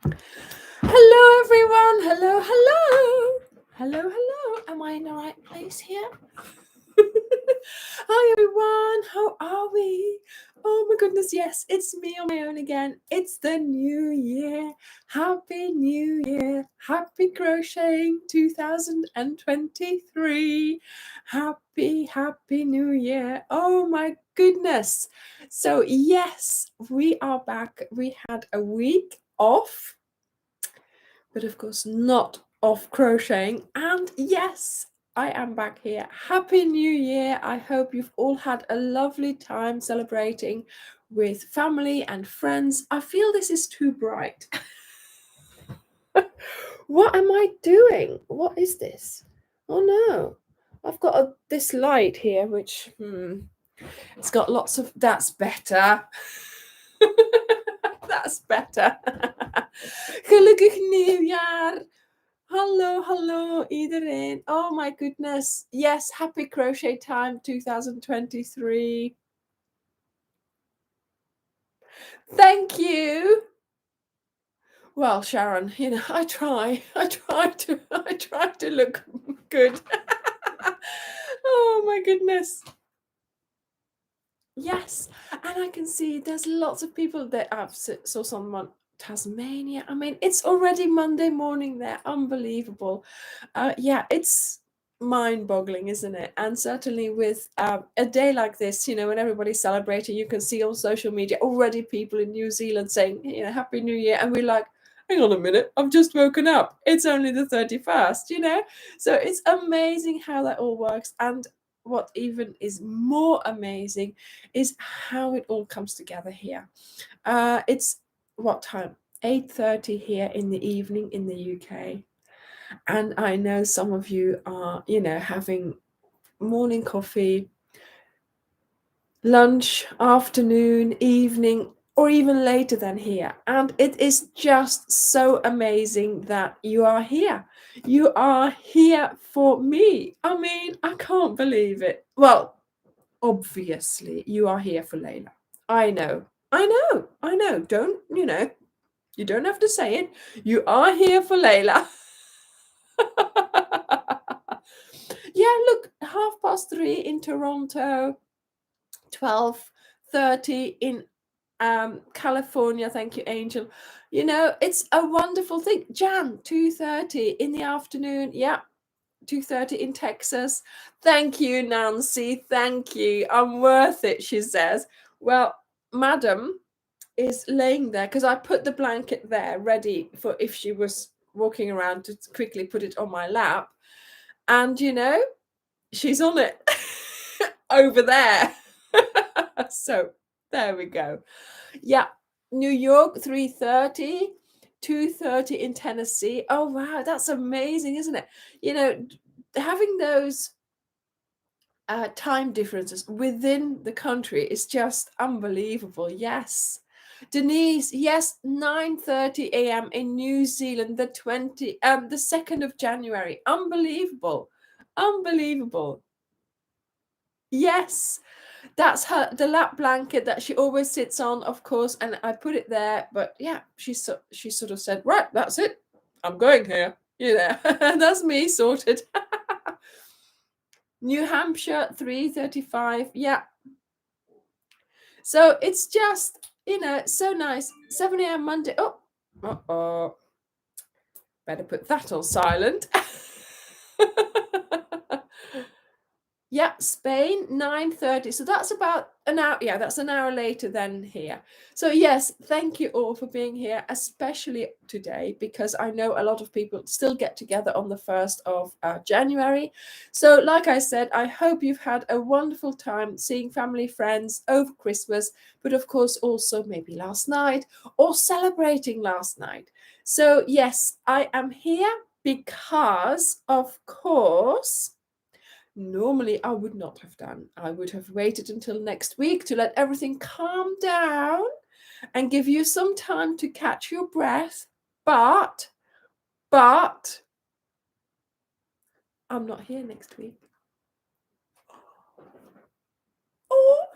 Hello, everyone. Hello, hello. Hello, hello. Am I in the right place here? Hi, everyone. How are we? Oh, my goodness. Yes, it's me on my own again. It's the new year. Happy New Year. Happy Crocheting 2023. Happy New Year. Oh, my goodness. So, yes, we are back. We had a week off, but of course not off crocheting. And yes, I am back here. Happy New Year. I hope you've all had a lovely time celebrating with family and friends. I feel this is too bright. What am I doing? What is this? Oh no, I've got this light here which it's got lots of, that's better. That's better. Gelukkig nieuwjaar. Hallo iedereen. Oh my goodness. Yes, happy crochet time 2023. Thank you. Well, Sharon, I try to look good. Oh my goodness. Yes, and I can see there's lots of people that I've saw someone Tasmania. I mean, it's already Monday morning there. Unbelievable. Yeah, it's mind-boggling, isn't it? And certainly with a day like this, when everybody's celebrating, you can see on social media already people in New Zealand saying, Happy New Year. And we're like, hang on a minute, I've just woken up. It's only the 31st. So it's amazing how that all works. And what even is more amazing is how it all comes together here. It's what time? 8:30 here in the evening in the UK. And I know some of you are, having morning coffee, lunch, afternoon, evening, or even later than here. And it is just so amazing that you are here. You are here for me. I mean, I can't believe it. Well, obviously, you are here for Layla. I know. Don't, you don't have to say it. You are here for Layla. Yeah, look, 3:30 in Toronto, 12:30 in California. Thank you, Angel. It's a wonderful thing. Jan, 2:30 in the afternoon. Yeah, 2:30 in Texas. Thank you, Nancy. Thank you. I'm worth it, she says. Well, madam is laying there because I put the blanket there ready for if she was walking around to quickly put it on my lap. And, she's on it over there. So there we go. Yeah, New York, 3:30, 2:30 in Tennessee. Oh, wow, that's amazing, isn't it? Having those time differences within the country is just unbelievable. Yes. Denise, yes, 9:30 a.m. in New Zealand, the 2nd of January. Unbelievable. Yes, that's the lap blanket that she always sits on, of course, and I put it there. But yeah, she sort of said, right, that's it. I'm going here. That's me sorted. New Hampshire, 3:35. Yeah. So it's just, so nice. 7 a.m. Monday. Oh, better put that on silent. Yeah, Spain, 9:30. So that's about an hour. Yeah, that's an hour later than here. So yes, thank you all for being here, especially today, because I know a lot of people still get together on the 1st of January. So like I said, I hope you've had a wonderful time seeing family, friends over Christmas, but of course also maybe last night or celebrating last night. So yes, I am here because, of course, normally I would not have done. I would have waited until next week to let everything calm down and give you some time to catch your breath. But I'm not here next week. Oh,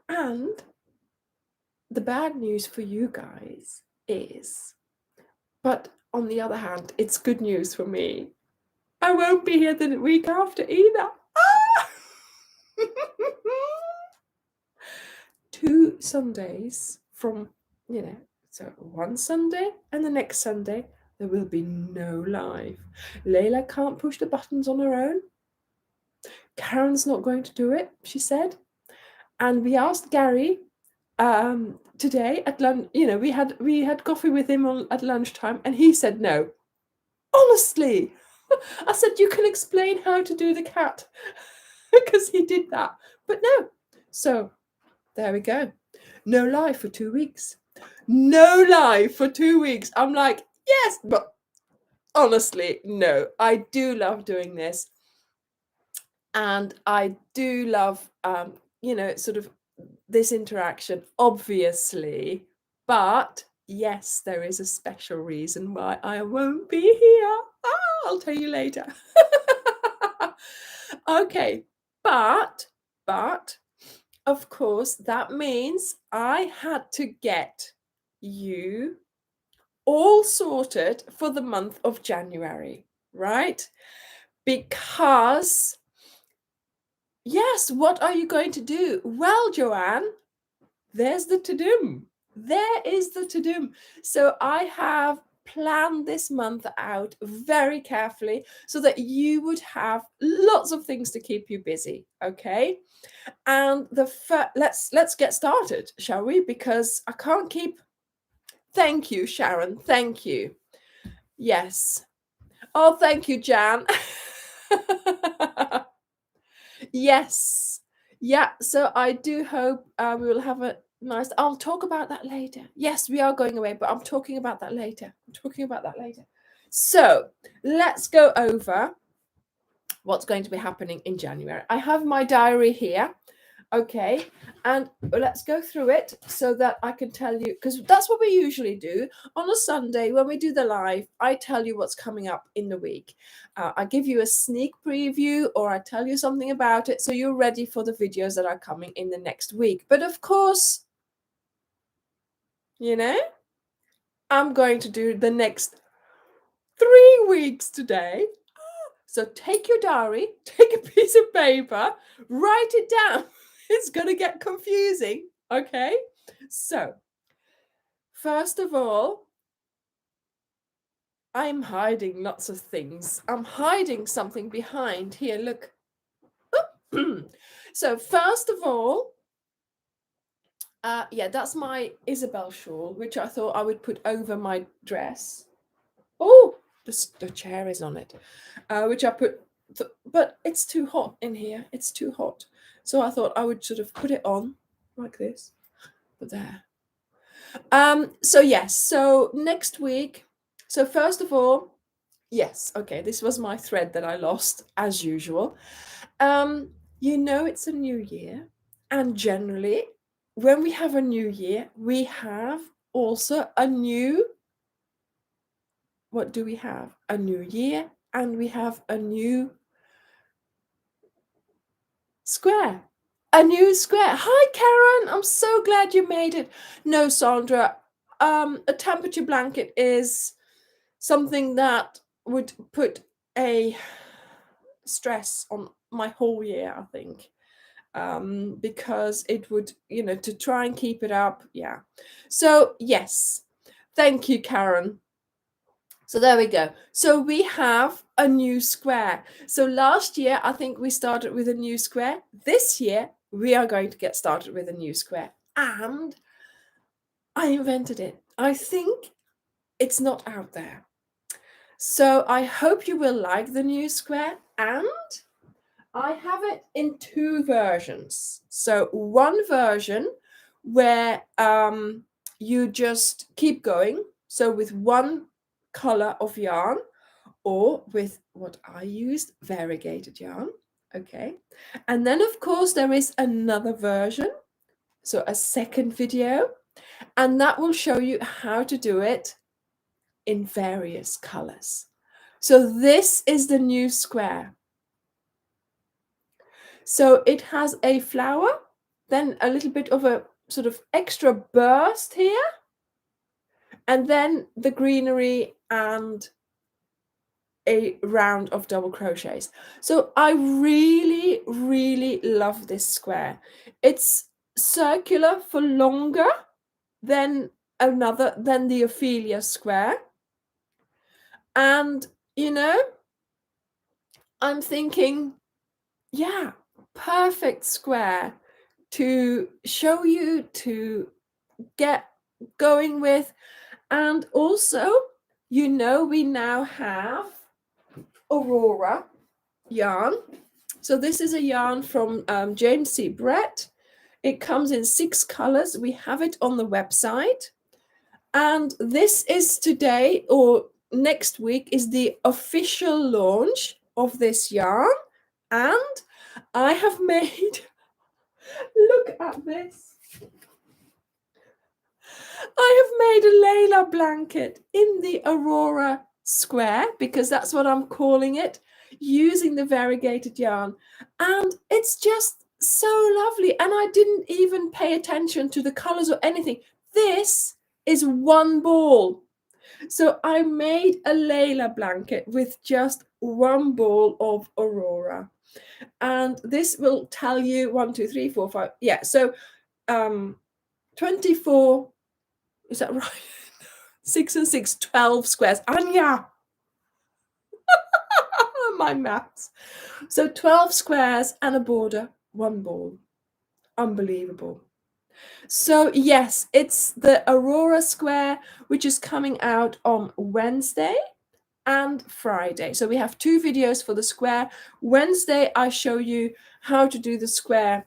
and the bad news for you guys is But on the other hand, it's good news for me. I won't be here the week after either. Ah! 2 Sundays from, so one Sunday and the next Sunday, there will be no live. Layla can't push the buttons on her own. Karen's not going to do it, she said. And we asked Gary today at lunch, we had coffee with him at lunchtime, and he said no. Honestly, I said, you can explain how to do the cat, because he did that, but no. So there we go. No live for 2 weeks. No live for 2 weeks. I'm like, yes, but honestly, no. I do love doing this, and I do love, sort of this interaction, obviously, but yes, there is a special reason why I won't be here. I'll tell you later. Okay, but of course that means I had to get you all sorted for the month of January, right? Because yes, what are you going to do? Well, Joanne, there's the to-do. There is the to-do. So I have planned this month out very carefully so that you would have lots of things to keep you busy, okay? And let's get started, shall we? Because I can't keep. Thank you, Sharon. Thank you. Yes. Oh, thank you, Jan. Yes. Yeah. So I do hope we will have a nice. I'll talk about that later. Yes, we are going away, but I'm talking about that later. So let's go over what's going to be happening in January. I have my diary here. Okay, and let's go through it so that I can tell you, because that's what we usually do on a Sunday when we do the live. I tell you what's coming up in the week. I give you a sneak preview, or I tell you something about it so you're ready for the videos that are coming in the next week. But of course, I'm going to do the next 3 weeks today. So take your diary, take a piece of paper, write it down. It's going to get confusing, okay? So, first of all, I'm hiding lots of things. I'm hiding something behind here, look. So, first of all, that's my Isabel shawl, which I thought I would put over my dress. Oh, the chair is on it, which I put, but it's too hot in here. It's too hot. So I thought I would sort of put it on like this, but there. So yes, so next week, so first of all, yes, okay, this was my thread that I lost as usual. It's a new year, and generally when we have a new year, we have also a new, what do we have? A new year, and we have a new square. A new square. Hi, Karen. I'm so glad you made it. No, Sandra, a temperature blanket is something that would put a stress on my whole year, I think, because it would, to try and keep it up. Yeah. So, yes. Thank you, Karen. So there we go. So we have a new square. So last year, I think we started with a new square. This year, we are going to get started with a new square. And I invented it. I think it's not out there. So I hope you will like the new square. And I have it in 2 versions. So one version where you just keep going. So with one color of yarn, or with what I used, variegated yarn. Okay. And then of course there is another version. So a second video, and that will show you how to do it in various colors. So this is the new square. So it has a flower, then a little bit of a sort of extra burst here, and then the greenery and a round of double crochets. So I really, really love this square. It's circular for longer than the Ophelia square. And, you know, I'm thinking, yeah, perfect square to show you, to get going with. And also, you know, we now have Aurora yarn. So this is a yarn from James C. Brett. It comes in 6 colors. We have it on the website. And this is today, or next week, is the official launch of this yarn. And I have made, look at this. I have made a Layla blanket in the Aurora square, because that's what I'm calling it, using the variegated yarn. And it's just so lovely. And I didn't even pay attention to the colors or anything. This is one ball. So I made a Layla blanket with just one ball of Aurora. And this will tell you 1, 2, 3, 4, 5. Yeah, so 24, is that right? 6 and 6, 12 squares. Anja! My maths. So 12 squares and a border, one ball. Unbelievable. So yes, it's the Aurora square, which is coming out on Wednesday and Friday. So we have 2 videos for the square. Wednesday, I show you how to do the square.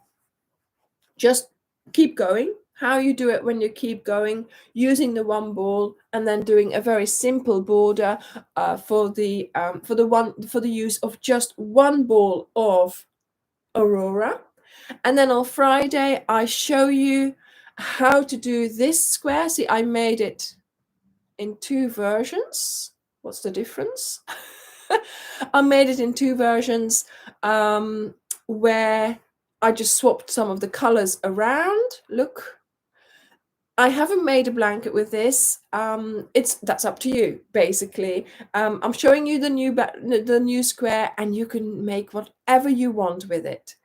Just keep going. How you do it when you keep going, using the one ball, and then doing a very simple border for the use of just one ball of Aurora. And then on Friday, I show you how to do this square. See, I made it in 2 versions. What's the difference? I made it in 2 versions where I just swapped some of the colors around. Look, I haven't made a blanket with this. That's up to you, basically. I'm showing you the new square, and you can make whatever you want with it.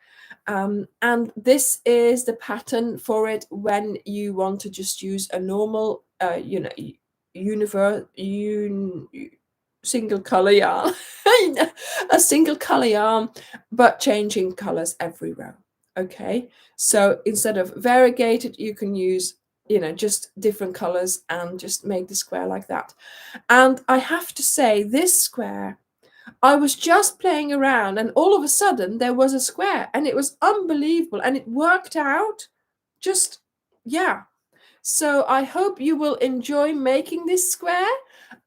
And this is the pattern for it when you want to just use a normal, single color yarn, a single color yarn, but changing colors every row. Okay, so instead of variegated, you can use, just different colors and just make the square like that. And I have to say, this square, I was just playing around, and all of a sudden there was a square, and it was unbelievable, and it worked out just, yeah. So I hope you will enjoy making this square.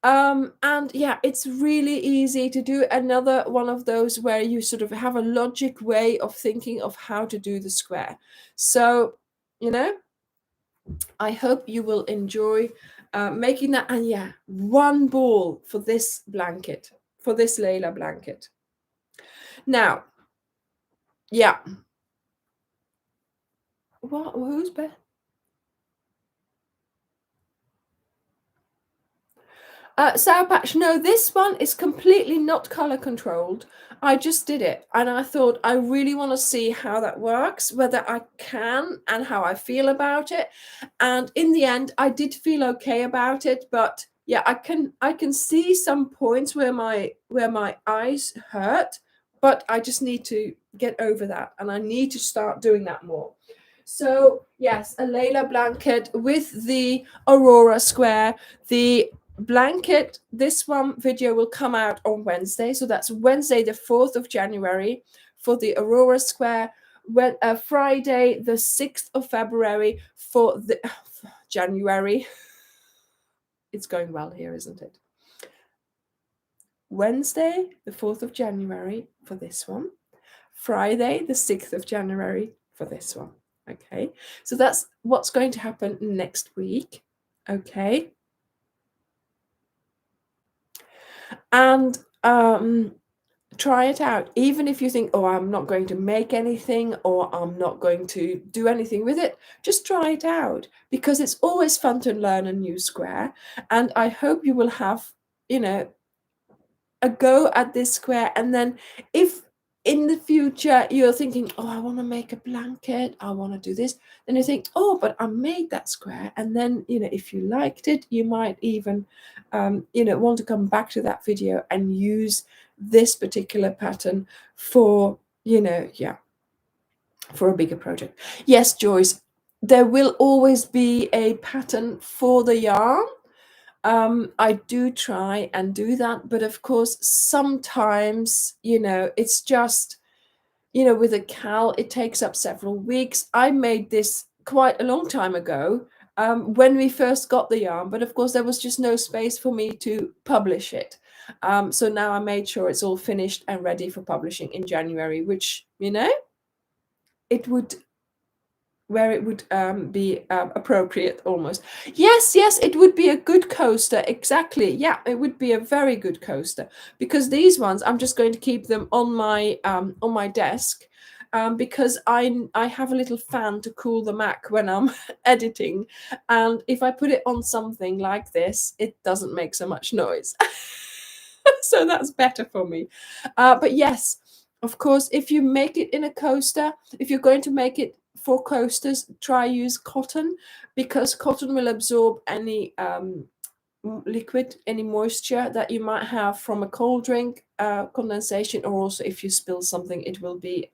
And yeah, it's really easy to do another one of those where you sort of have a logic way of thinking of how to do the square. So, I hope you will enjoy making that. And yeah, one ball for this blanket, for this Layla blanket. Now, yeah. What? Who's Beth? Sour Patch, no, this one is completely not color controlled. I just did it, and I thought I really want to see how that works, whether I can, and how I feel about it. And in the end, I did feel okay about it, but yeah, I can see some points where my eyes hurt, but I just need to get over that, and I need to start doing that more. So yes, a Layla blanket with the Aurora square. The blanket, this one video will come out on Wednesday, so that's Wednesday the 4th of January for the Aurora square. Friday the 6th of February for the January. It's going well here, isn't it? Wednesday the 4th of January for this one, Friday the 6th of January for this one. Okay, so that's what's going to happen next week. Okay, and try it out. Even if you think, oh, I'm not going to make anything, or I'm not going to do anything with it, just try it out, because it's always fun to learn a new square. And I hope you will have, you know, a go at this square. And then if in the future you're thinking, oh, I want to make a blanket, I want to do this, then you think, oh, but I made that square. And then, you know, if you liked it, you might even you know, want to come back to that video and use this particular pattern for, you know, yeah, for a bigger project. Yes, Joyce, there will always be a pattern for the yarn. I do try and do that, but of course, sometimes, you know, it's just, you know, with a cal, it takes up several weeks. I made this quite a long time ago, when we first got the yarn, but of course, there was just no space for me to publish it. So now I made sure it's all finished and ready for publishing in January, which, you know, it would where it would be appropriate almost. Yes, it would be a good coaster. Exactly. Yeah, it would be a very good coaster, because these ones, I'm just going to keep them on my desk, because I have a little fan to cool the Mac when I'm editing, and if I put it on something like this, it doesn't make so much noise. So that's better for me. But yes, of course, if you make it in a coaster, if you're going to make it for coasters, try use cotton, because cotton will absorb any liquid, any moisture that you might have from a cold drink, condensation, or also if you spill something, it will be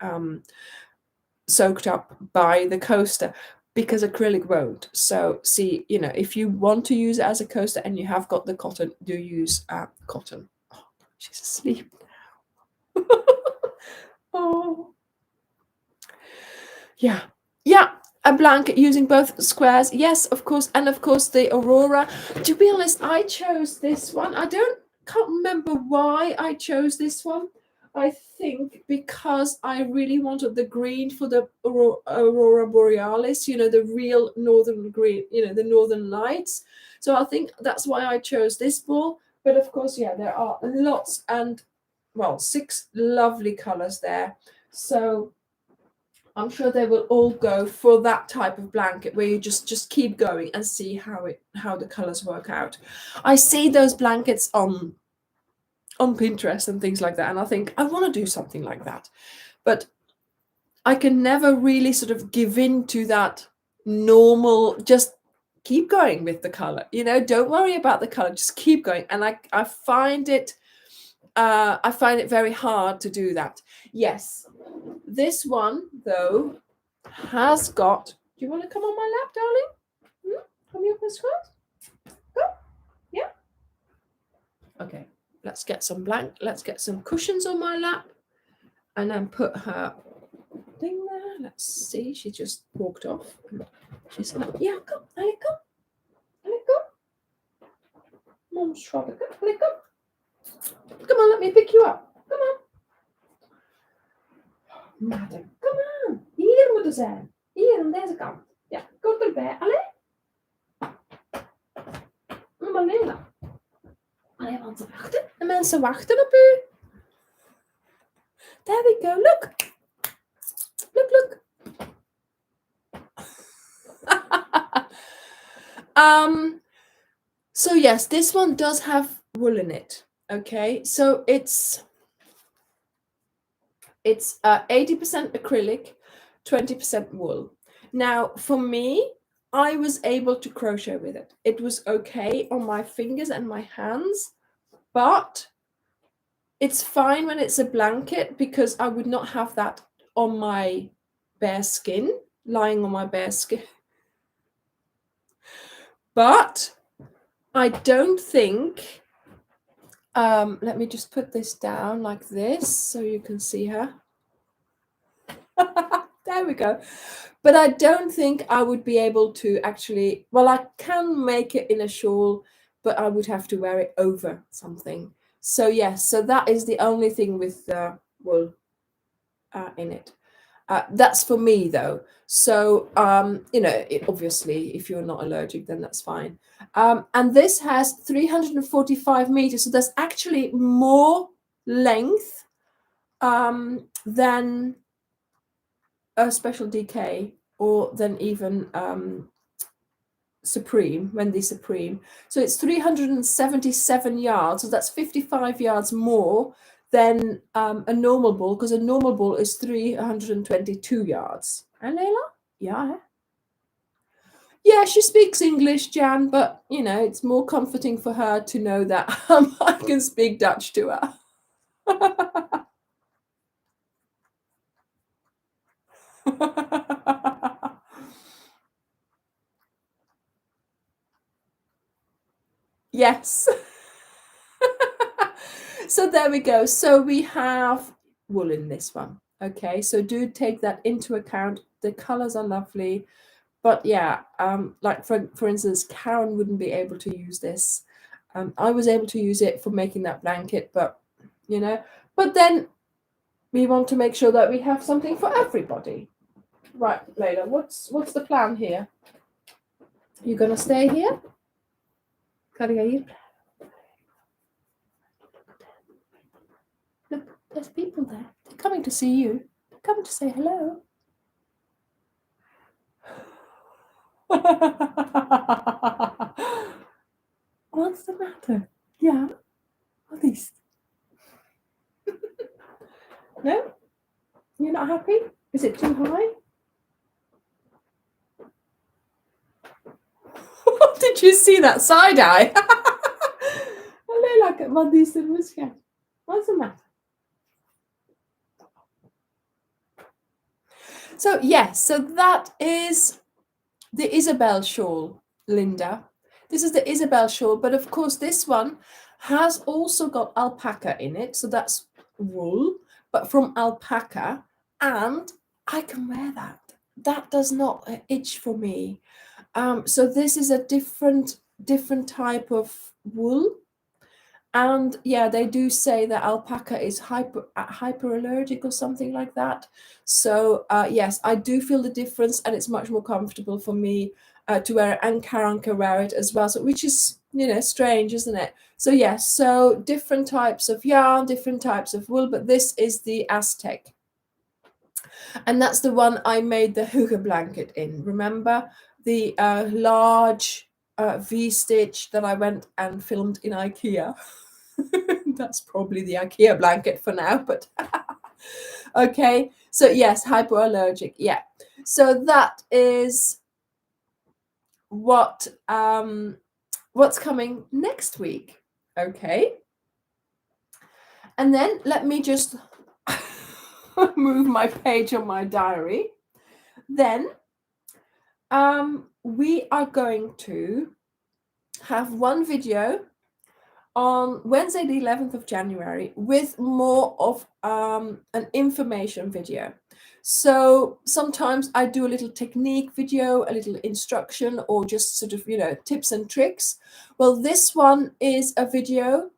soaked up by the coaster, because acrylic won't. So see, you know, if you want to use it as a coaster and you have got the cotton, do use cotton. Oh, she's asleep. Oh. Yeah. A blanket using both squares. Yes, of course. And of course, the Aurora. To be honest, I chose this one. Can't remember why I chose this one. I think because I really wanted the green for the Aurora Borealis, you know, the real northern green, you know, the northern lights. So I think that's why I chose this ball. But of course, yeah, there are lots, and, well, 6 lovely colors there. So I'm sure they will all go for that type of blanket, where you just keep going and see how the colors work out. I see those blankets on Pinterest and things like that, and I think I want to do something like that, but I can never really sort of give in to that normal, just keep going with the color, you know, don't worry about the color, just keep going. And I find it very hard to do that. Yes, this one though has got. Do you want to come on my lap, darling? Come here, Miss Cross. Go. Yeah. Okay. Let's get some cushions on my lap, and then put her thing there. Let's see. She just walked off. She's like, yeah, come. Let it go. Let it go. Mom's trying to go. Let it go. Come on, let me pick you up. Come on. Madam, come on. Hier moeten zijn. Hier aan deze kant. Ja, kom erbij. Allee. Maar Leila. Allee, want ze wachten. De mensen wachten op u. There we go. Look. Look. So yes, this one does have wool in it. Okay, so it's 80% acrylic, 20% wool. Now, for me, I was able to crochet with it. It was okay on my fingers and my hands, but it's fine when it's a blanket, because I would not have that on my bare skin, lying on my bare skin. But I don't think, let me just put this down like this so you can see her. There we go. But I don't think I would be able to actually, well, I can make it in a shawl, but I would have to wear it over something. So yes, so that is the only thing with wool in it. That's for me though. So, you know, obviously if you're not allergic, then that's fine. And this has 345 meters. So there's actually more length than a Special DK, or than even Supreme, Wendy Supreme. So it's 377 yards, so that's 55 yards more than a normal ball, because a normal ball is 322 yards. And Layla? Yeah. Yeah, she speaks English, Jan, but you know, it's more comforting for her to know that I can speak Dutch to her. Yes. So there we go. So we have wool in this one. Okay, so do take that into account. The colors are lovely, but yeah, like for instance, Karen wouldn't be able to use this. I was able to use it for making that blanket, but you know, but then we want to make sure that we have something for everybody. Right, Layla, what's the plan here? You gonna stay here? Look, there's people there. They're coming to see you. They're coming to say hello. What's the matter? Yeah. What is? No? You're not happy? Is it too high? Did you see that side eye? What's the matter? So yes, so that is the Isabel shawl, Linda. This is the Isabel shawl, but of course this one has also got alpaca in it, so that's wool, but from alpaca, and I can wear that. That does not itch for me. So this is a different type of wool. And yeah, they do say that alpaca is hyperallergic or something like that. So yes, I do feel the difference, and it's much more comfortable for me to wear it, and Karen can wear it as well. So which is, you know, strange, isn't it? So yes, so different types of yarn, different types of wool, but this is the Aztec. And that's the one I made the hygge blanket in. Remember the large V-stitch that I went and filmed in IKEA? That's probably the IKEA blanket for now, but okay. So yes, hypoallergic. Yeah. So that is what's coming next week. Okay. And then let me just move my page on my diary. Then we are going to have one video on Wednesday, the 11th of January, with more of an information video. So sometimes I do a little technique video, a little instruction, or just sort of, you know, tips and tricks. Well, this one is a video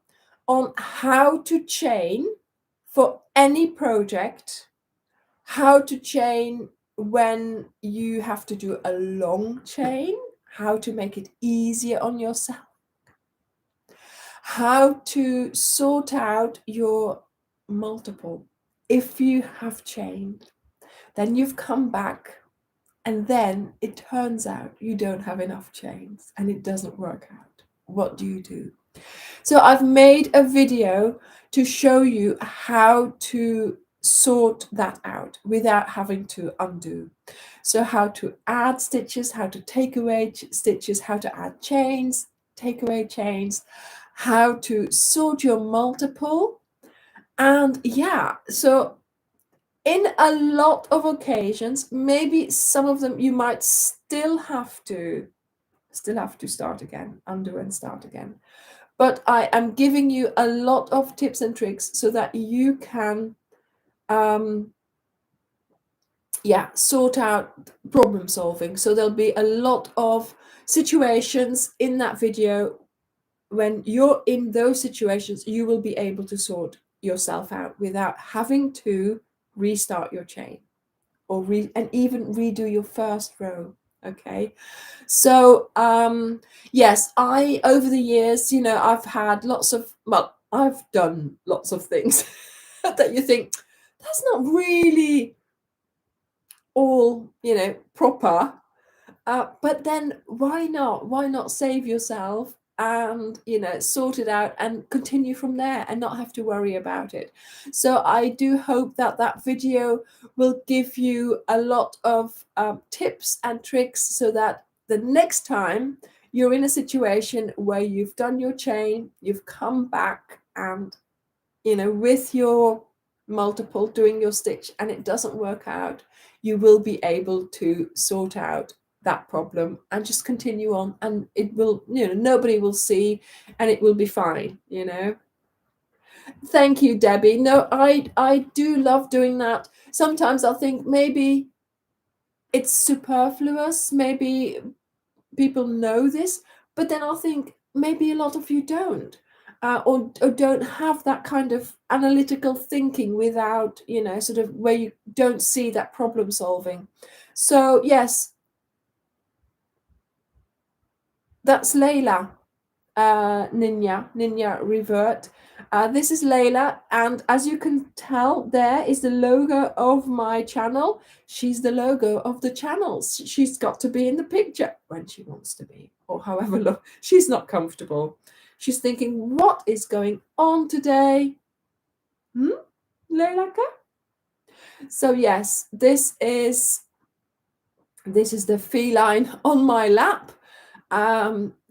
on how to chain for any project, how to chain when you have to do a long chain, how to make it easier on yourself, how to sort out your multiple. If you have chained, then you've come back, and then it turns out you don't have enough chains and it doesn't work out. What do you do? So I've made a video to show you how to sort that out without having to undo. So how to add stitches, how to take away stitches, how to add chains, take away chains, how to sort your multiple. And yeah, so in a lot of occasions, maybe some of them you might still have to start again, undo and start again. But I am giving you a lot of tips and tricks so that you can sort out problem solving. So there'll be a lot of situations in that video. When you're in those situations, you will be able to sort yourself out without having to restart your chain or and even redo your first row. Okay, so yes, I over the years, you know, I've had lots of, well, I've done lots of things that you think, that's not really all, proper. But then why not? Why not save yourself and, sort it out and continue from there and not have to worry about it? So I do hope that that video will give you a lot of tips and tricks so that the next time you're in a situation where you've done your chain, you've come back and, with your multiple doing your stitch and it doesn't work out, you will be able to sort out that problem and just continue on, and it will, nobody will see, and it will be fine. Thank you, Debbie. No, I do love doing that. Sometimes I'll think maybe it's superfluous, maybe people know this, but then I'll think maybe a lot of you don't, or don't have that kind of analytical thinking without, sort of where you don't see that problem solving. So yes, that's Layla. Ninja Revert. This is Layla, and as you can tell, there is the logo of my channel. She's the logo of the channels. She's got to be in the picture when she wants to be, or however long. She's not comfortable. She's thinking, what is going on today? Layla? So yes, this is the feline on my lap.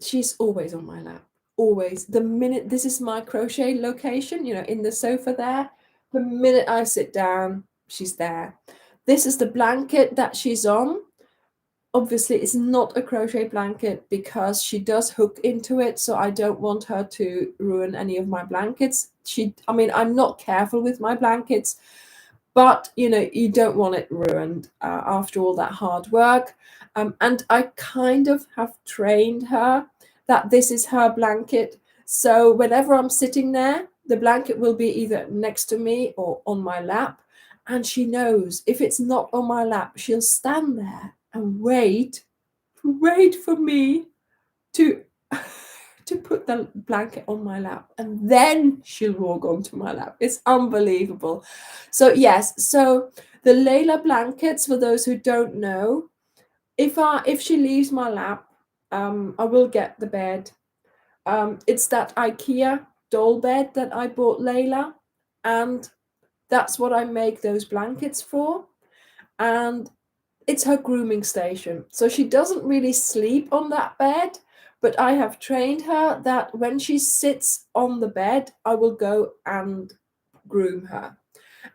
She's always on my lap, always. The minute, this is my crochet location, in the sofa there, the minute I sit down, she's there. This is the blanket that she's on. Obviously it's not a crochet blanket because she does hook into it, so I don't want her to ruin any of my blankets. I'm not careful with my blankets, but you don't want it ruined after all that hard work. And I kind of have trained her that this is her blanket. So whenever I'm sitting there, the blanket will be either next to me or on my lap. And she knows if it's not on my lap, she'll stand there and wait for me to to put the blanket on my lap, and then she'll walk onto my lap. It's unbelievable. So yes, so the Layla blankets, for those who don't know, if she leaves my lap, I will get the bed. It's that IKEA doll bed that I bought Layla, and that's what I make those blankets for. And it's her grooming station. So she doesn't really sleep on that bed, but I have trained her that when she sits on the bed, I will go and groom her.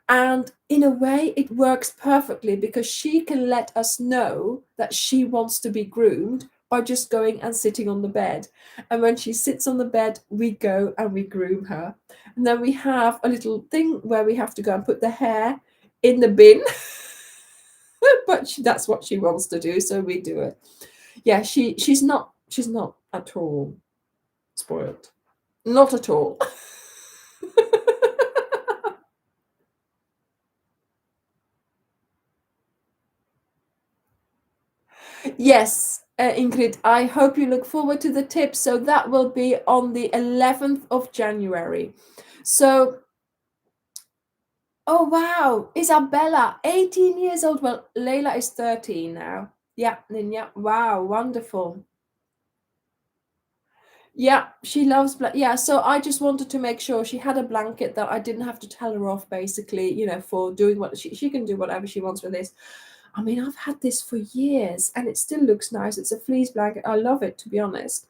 And in a way, it works perfectly because she can let us know that she wants to be groomed by just going and sitting on the bed. And when she sits on the bed, we go and we groom her. And then we have a little thing where we have to go and put the hair in the bin. But that's what she wants to do, so we do it. Yeah, she's not at all spoiled. Not at all. Yes, Ingrid, I hope you look forward to the tips. So that will be on the 11th of January. So, oh wow, Isabella, 18 years old. Well, Layla is 13 now. Yeah, Ninja. Wow, wonderful. Yeah, she loves yeah, so I just wanted to make sure she had a blanket that I didn't have to tell her off, basically, for doing what she can do whatever she wants with this. I've had this for years and it still looks nice. It's a fleece blanket. I love it, to be honest.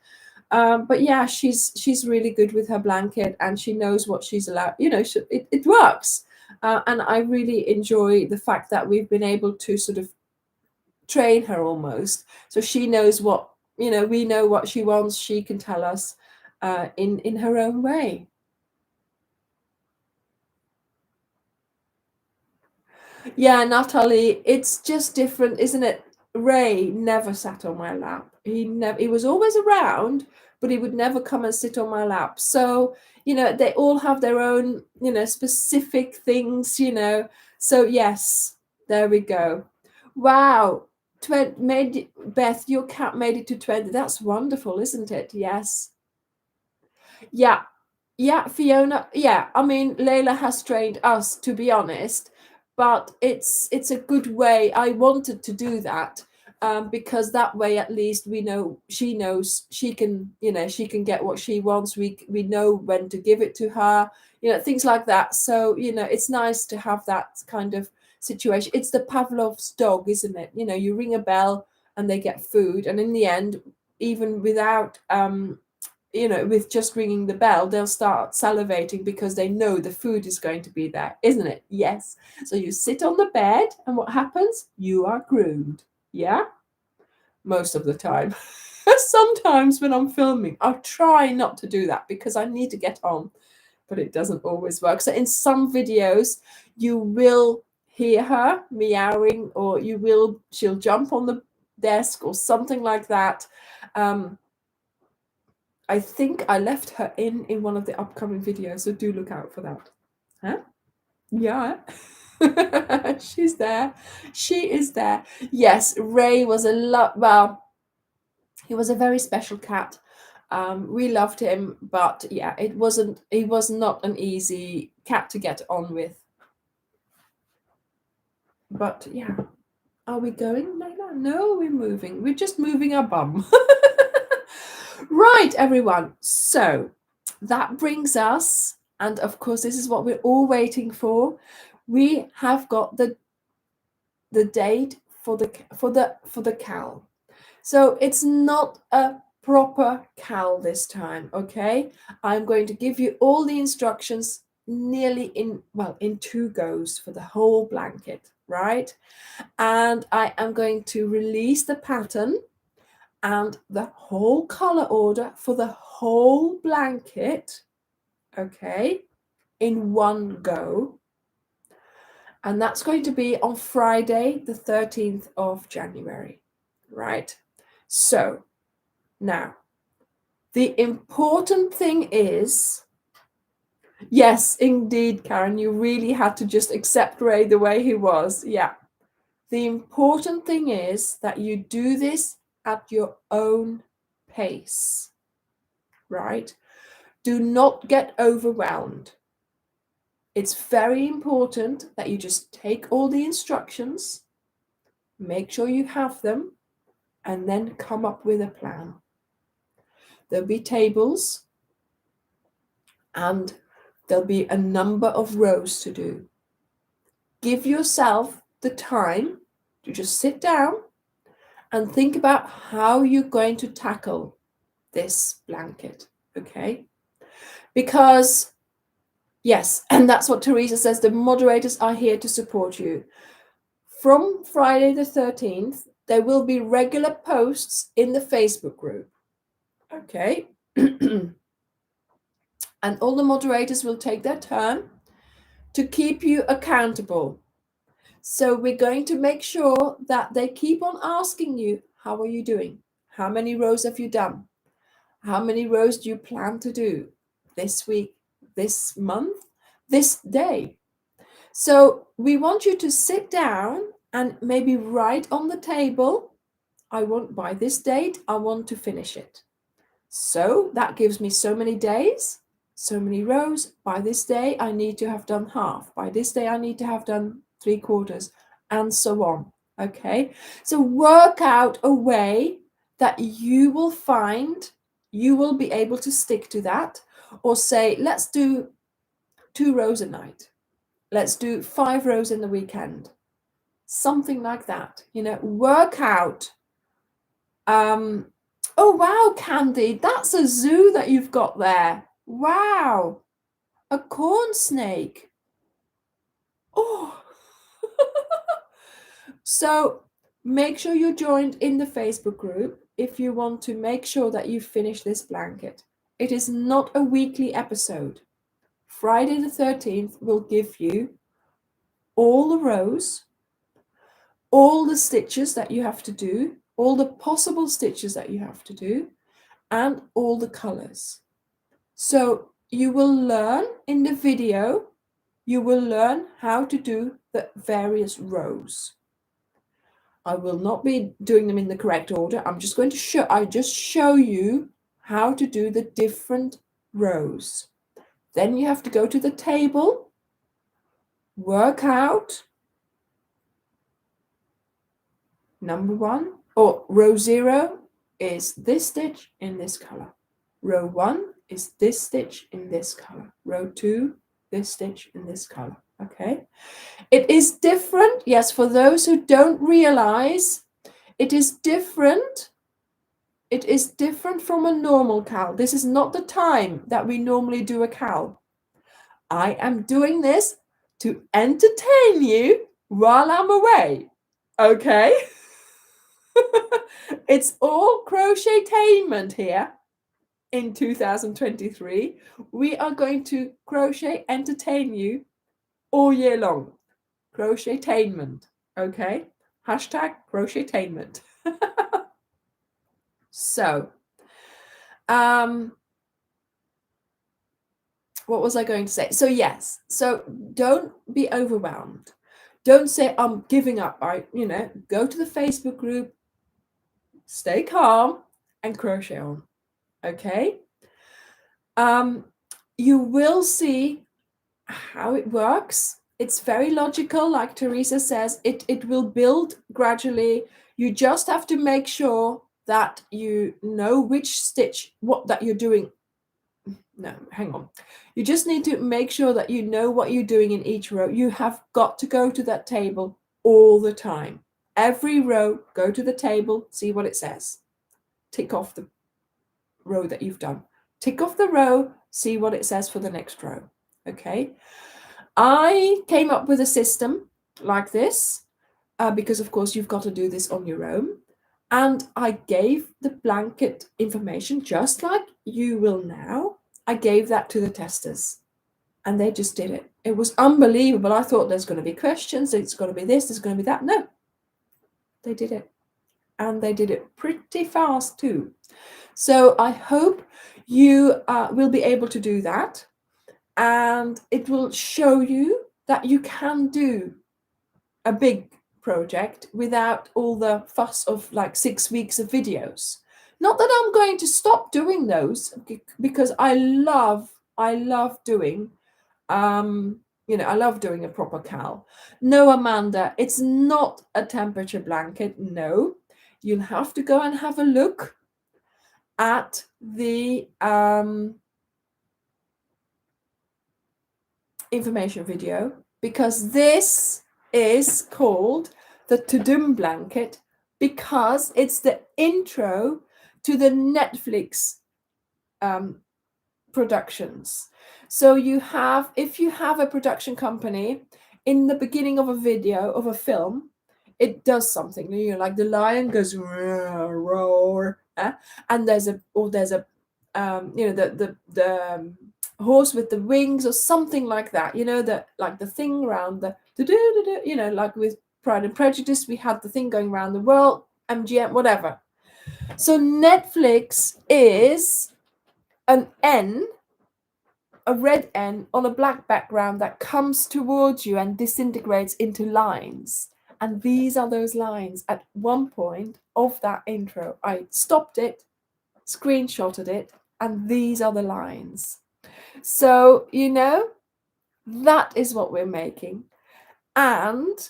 But yeah, she's really good with her blanket and she knows what she's allowed. It works. And I really enjoy the fact that we've been able to sort of train her almost. So she knows what, we know what she wants. She can tell us in her own way. Yeah, Natalie, it's just different, isn't it? Ray never sat on my lap. He was always around, but he would never come and sit on my lap. So, they all have their own, specific things, So yes, there we go. Wow. Beth, your cat made it to 20. That's wonderful, isn't it? Yes. Yeah. Yeah, Fiona. Yeah, Layla has trained us, to be honest. but it's a good way. I wanted to do that because that way at least we know, she knows she can, she can get what she wants. We know when to give it to her, things like that. So it's nice to have that kind of situation. It's the Pavlov's dog, isn't it? You ring a bell and they get food, and in the end, even without with just ringing the bell, they'll start salivating because they know the food is going to be there, isn't it? Yes. So you sit on the bed, and what happens? You are groomed. Yeah? Most of the time. Sometimes when I'm filming, I try not to do that because I need to get on, but it doesn't always work. So in some videos, you will hear her meowing, or she'll jump on the desk or something like that. I think I left her in one of the upcoming videos, so do look out for that. Huh? Yeah. She's there. She is there. Yes, Ray was he was a very special cat. We loved him, but yeah, he was not an easy cat to get on with. But yeah, are we going, Layla? No, we're moving. We're just moving our bum. Right, everyone. So that brings us, and of course, this is what we're all waiting for. We have got the date for the cal. So it's not a proper cal this time, okay? I'm going to give you all the instructions nearly in 2 goes for the whole blanket, right? And I am going to release the pattern and the whole color order for the whole blanket, okay, in 1 go. And that's going to be on Friday, the 13th of January, right? So now, the important thing is, yes, indeed, Karen, you really had to just accept Ray the way he was. Yeah. The important thing is that you do this at your own pace, right? Do not get overwhelmed. It's very important that you just take all the instructions, make sure you have them, and then come up with a plan. There'll be tables, and there'll be a number of rows to do. Give yourself the time to just sit down and think about how you're going to tackle this blanket, okay? Because, yes, and that's what Teresa says, the moderators are here to support you. From Friday the 13th, there will be regular posts in the Facebook group, okay? And all the moderators will take their turn to keep you accountable. So we're going to make sure that they keep on asking you, how are you doing? How many rows have you done? How many rows do you plan to do this week, this month, this day? So we want you to sit down and maybe write on the table, I want by this date, I want to finish it. So that gives me so many days, so many rows. By this day, I need to have done half. By this day, I need to have done 3/4, and so on. Okay, so work out a way that you will find you will be able to stick to that, or say, let's do 2 rows a night. Let's do 5 rows in the weekend. Something like that, work out. Oh, wow, Candy, that's a zoo that you've got there. Wow, a corn snake. Oh. So make sure you're joined in the Facebook group if you want to make sure that you finish this blanket. It is not a weekly episode. Friday the 13th will give you all the rows, all the stitches that you have to do, all the possible stitches that you have to do, and all the colors. So you will learn in the video, you will learn how to do the various rows. I will not be doing them in the correct order. I'm just going to show you how to do the different rows. Then you have to go to the table, work out number 1 or row 0 is this stitch in this color. Row 1 is this stitch in this color. Row 2, this stitch in this color. Okay. It is different. Yes, for those who don't realize, it is different. It is different from a normal cowl. This is not the time that we normally do a cowl. I am doing this to entertain you while I'm away. Okay. It's all crochet-tainment here in 2023. We are going to crochet entertain you all year long. Crochet-tainment. Okay. Hashtag crochet-tainment. So, what was I going to say? So yes, so don't be overwhelmed. Don't say I'm giving up. Go to the Facebook group, stay calm, and crochet on. Okay. You will see how it works. It's very logical, like Teresa says. It will build gradually. You just have to make sure that you know which stitch, that you're doing. No, hang on. You just need to make sure that you know what you're doing in each row. You have got to go to that table all the time. Every row, go to the table, see what it says. Tick off the row that you've done. Tick off the row, see what it says for the next row. Okay. I came up with a system like this because, of course, you've got to do this on your own. And I gave the blanket information just like you will now. I gave that to the testers and they just did it. It was unbelievable. I thought there's going to be questions. It's going to be this, there's going to be that. No, they did it. And they did it pretty fast too. So I hope you will be able to do that. And it will show you that you can do a big project without all the fuss of like 6 weeks of videos. Not that I'm going to stop doing those, because I love doing I love doing a proper cowl. No, Amanda, it's not a temperature blanket. No, you'll have to go and have a look at the information video, because this is called the Tudum blanket because it's the intro to the Netflix productions. So if you have a production company, in the beginning of a video of a film, it does something. Like the lion goes roar, roar, and there's a horse with the wings or something like that. Like the thing around the like with Pride and Prejudice, we had the thing going around the world, MGM, whatever. So Netflix is an N, a red N on a black background that comes towards you and disintegrates into lines. And these are those lines. At one point of that intro, I stopped it, screenshotted it, and these are the lines. So, that is what we're making. And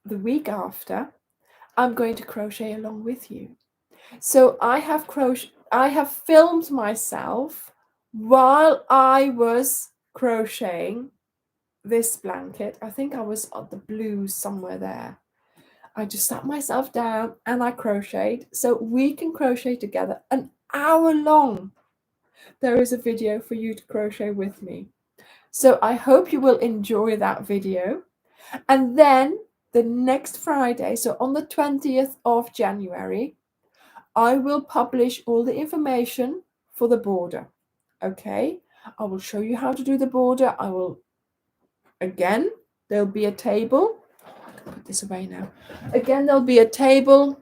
the week after, I'm going to crochet along with you. So I have filmed myself while I was crocheting this blanket. I think I was at the blues somewhere there. I just sat myself down and I crocheted. So we can crochet together an hour long. There is a video for you to crochet with me. So I hope you will enjoy that video. And then the next Friday, so on the 20th of January, I will publish all the information for the border. Okay, I will show you how to do the border. There'll be a table. I can put this away now. Again, there'll be a table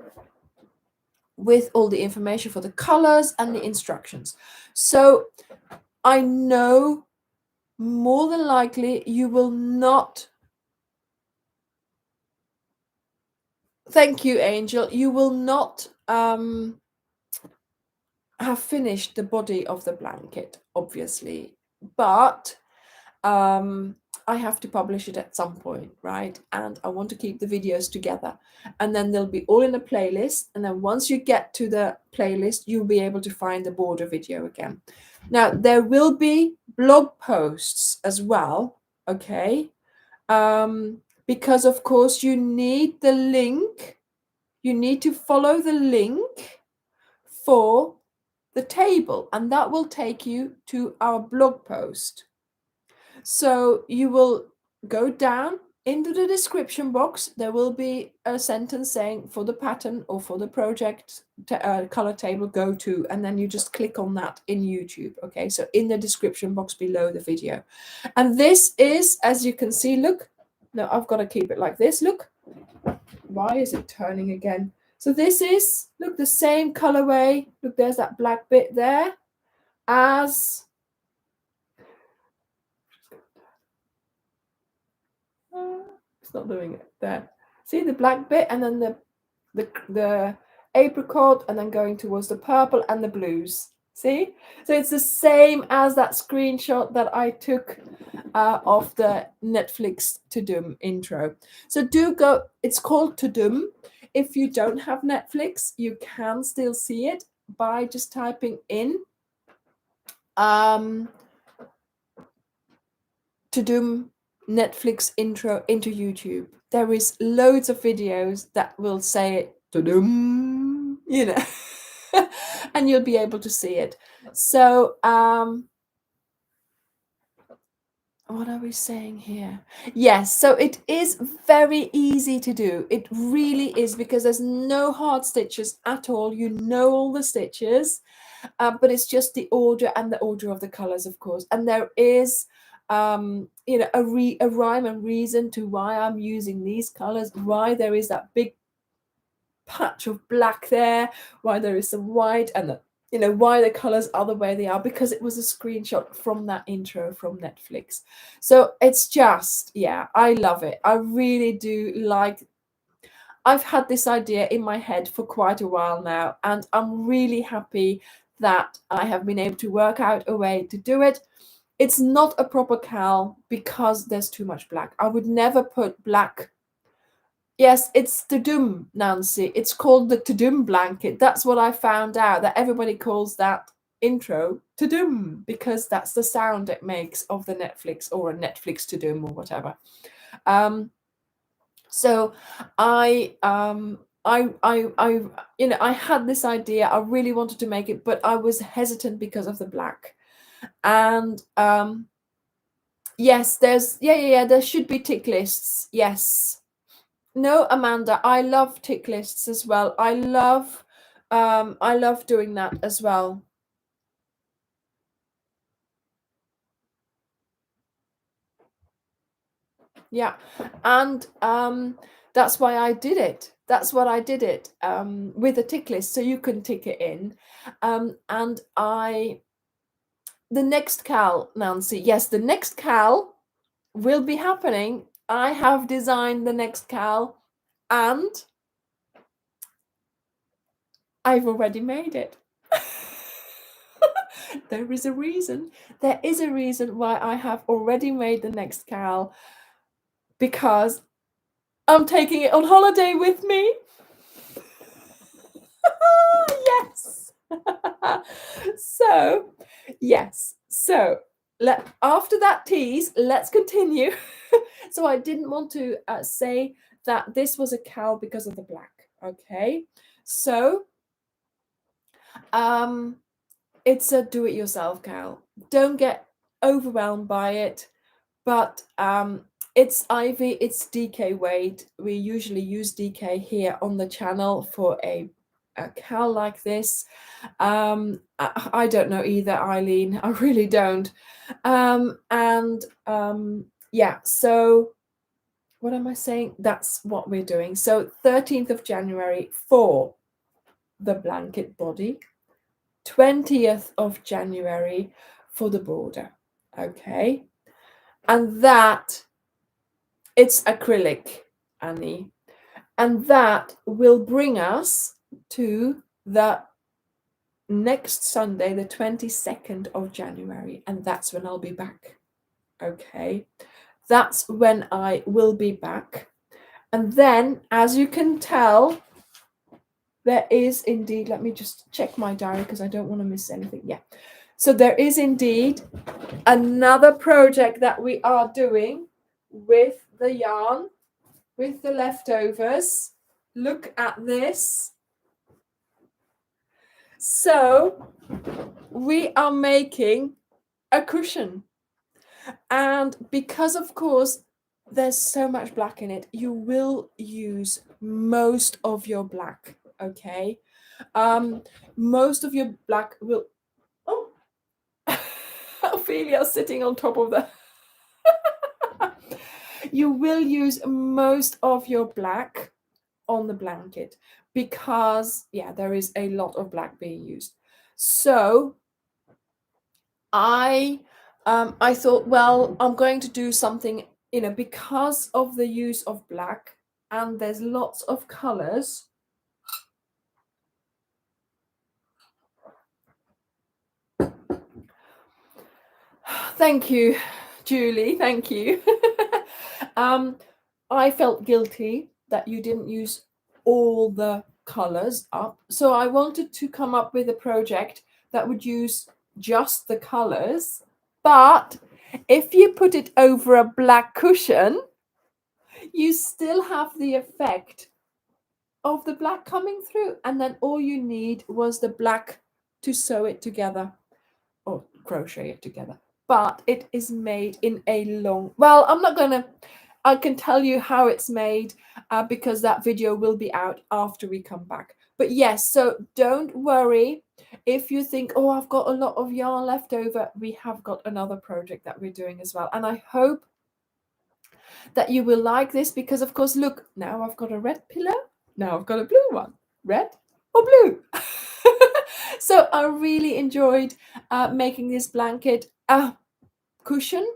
with all the information for the colors and the instructions. So I know more than likely you will not. Thank you, Angel. You will not have finished the body of the blanket, obviously, but I I have to publish it at some point, right? And I want to keep the videos together, and then they'll be all in a playlist. And then once you get to the playlist, you'll be able to find the border video again. Now, there will be blog posts as well, okay? Because of course you need the link. You need to follow the link for the table, and that will take you to our blog post. So you will go down into the description box. There will be a sentence saying for the pattern or for the project color table, go to, and then you just click on that in YouTube. Okay, so in the description box below the video. And this is, as you can see, look, no, I've got to keep it like this. Look, why is it turning again? So this is, look, the same colorway. Look, there's that black bit there as it's not doing it there. See the black bit, and then the apricot, and then going towards the purple and the blues. See, so it's the same as that screenshot that I took of the Netflix To Doom intro. So do go, it's called To Doom. If you don't have Netflix, you can still see it by just typing in To Doom Netflix intro into YouTube. There is loads of videos that will say it, To Doom, you know, and you'll be able to see it. So what are we saying here? Yes, so it is very easy to do. It really is, because there's no hard stitches at all. You know all the stitches, but it's just the order and the order of the colors, of course. And there is, you know, a rhyme and reason to why I'm using these colors, why there is that big patch of black there, why there is some white, and the, you know, why the colors are the way they are, because it was a screenshot from that intro from Netflix. So it's just, yeah, I love it. I really do like, I've had this idea in my head for quite a while now, and I'm really happy that I have been able to work out a way to do it. It's not a proper cowl because there's too much black. I would never put black. Yes, it's To Doom, Nancy. It's called the To Doom blanket. That's what I found out, that everybody calls that intro To Doom because that's the sound it makes of the Netflix, or a Netflix To Doom, or whatever. So I you know, I had this idea. I really wanted to make it, but I was hesitant because of the black. And yes, there's there should be tick lists. Yes. No, Amanda, I love tick lists as well. I love doing that as well. Yeah, and that's why I did it. That's what I did it with a tick list, so you can tick it in. And the next cowl, Nancy, yes, the next cowl will be happening. I have designed the next cowl, and I've already made it. There is a reason. There is a reason why I have already made the next cowl, because I'm taking it on holiday with me. Yes. So, yes. So, after that tease, let's continue. So I didn't want to say that this was a cowl because of the black. Okay. So, it's a do-it-yourself cowl. Don't get overwhelmed by it, but it's Ivy, it's DK weight. We usually use DK here on the channel for a cowl like this. I don't know either, Eileen. I really don't. Yeah, so what am I saying? That's what we're doing. So 13th of January for the blanket body, 20th of January for the border. Okay. And that, it's acrylic, Annie. And that will bring us to the next Sunday, the 22nd of January. And that's when I'll be back. Okay. that's when I will be back. And then, as you can tell, there is indeed, let me just check my diary because I don't want to miss anything. Yeah. So there is indeed another project that we are doing with the yarn, with the leftovers. Look at this. So we are making a cushion. And because, of course, there's so much black in it, you will use most of your black, okay? Most of your black will... Oh, Ophelia's sitting on top of the... You will use most of your black on the blanket because, yeah, there is a lot of black being used. So I thought, well, I'm going to do something, because of the use of black and there's lots of colors. Thank you, Julie. Thank you. I felt guilty that you didn't use all the colors up. So I wanted to come up with a project that would use just the colors. But if you put it over a black cushion, you still have the effect of the black coming through. And then all you need was the black to sew it together or crochet it together. But it is made in a long... Well, I can tell you how it's made because that video will be out after we come back. But yes, so don't worry if you think, oh, I've got a lot of yarn left over. We have got another project that we're doing as well. And I hope that you will like this because, of course, look, now I've got a red pillow. Now I've got a blue one. Red or blue? So I really enjoyed making this blanket cushion.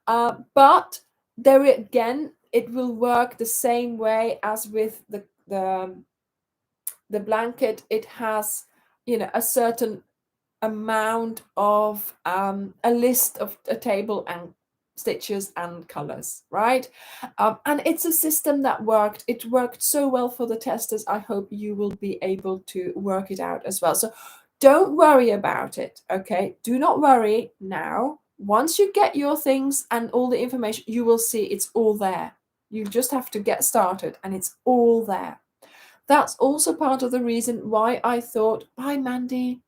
But there again, it will work the same way as with the blanket. It has, a certain amount of a list of a table and stitches and colors, right? And it's a system that worked. It worked so well for the testers. I hope you will be able to work it out as well. So don't worry about it, okay? Do not worry now. Once you get your things and all the information, you will see it's all there. You just have to get started and it's all there. That's also part of the reason why I thought, hi Mandy,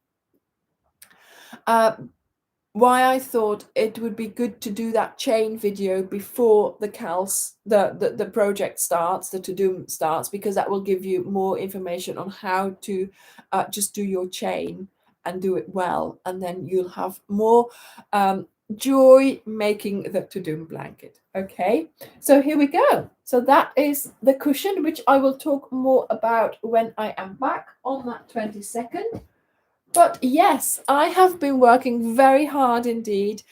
why I thought it would be good to do that chain video before the project starts, the to-do starts, because that will give you more information on how to just do your chain and do it well, and then you'll have more joy making the to-do blanket. Okay, so here we go. So that is the cushion, which I will talk more about when I am back on that 22nd. But yes, I have been working very hard indeed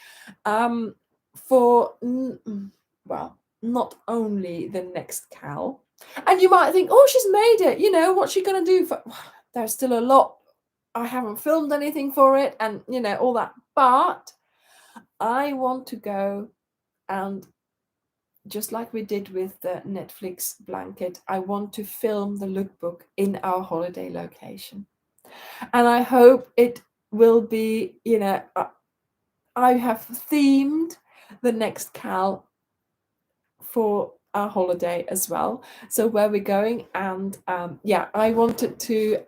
for, well, not only the next cowl. And you might think, oh, she's made it. What's she going to do? There's still a lot. I haven't filmed anything for it and, all that. But I want to go and, just like we did with the Netflix blanket, I want to film the lookbook in our holiday location. And I hope it will be, I have themed the next cowl for our holiday as well. So where we're going, and I wanted to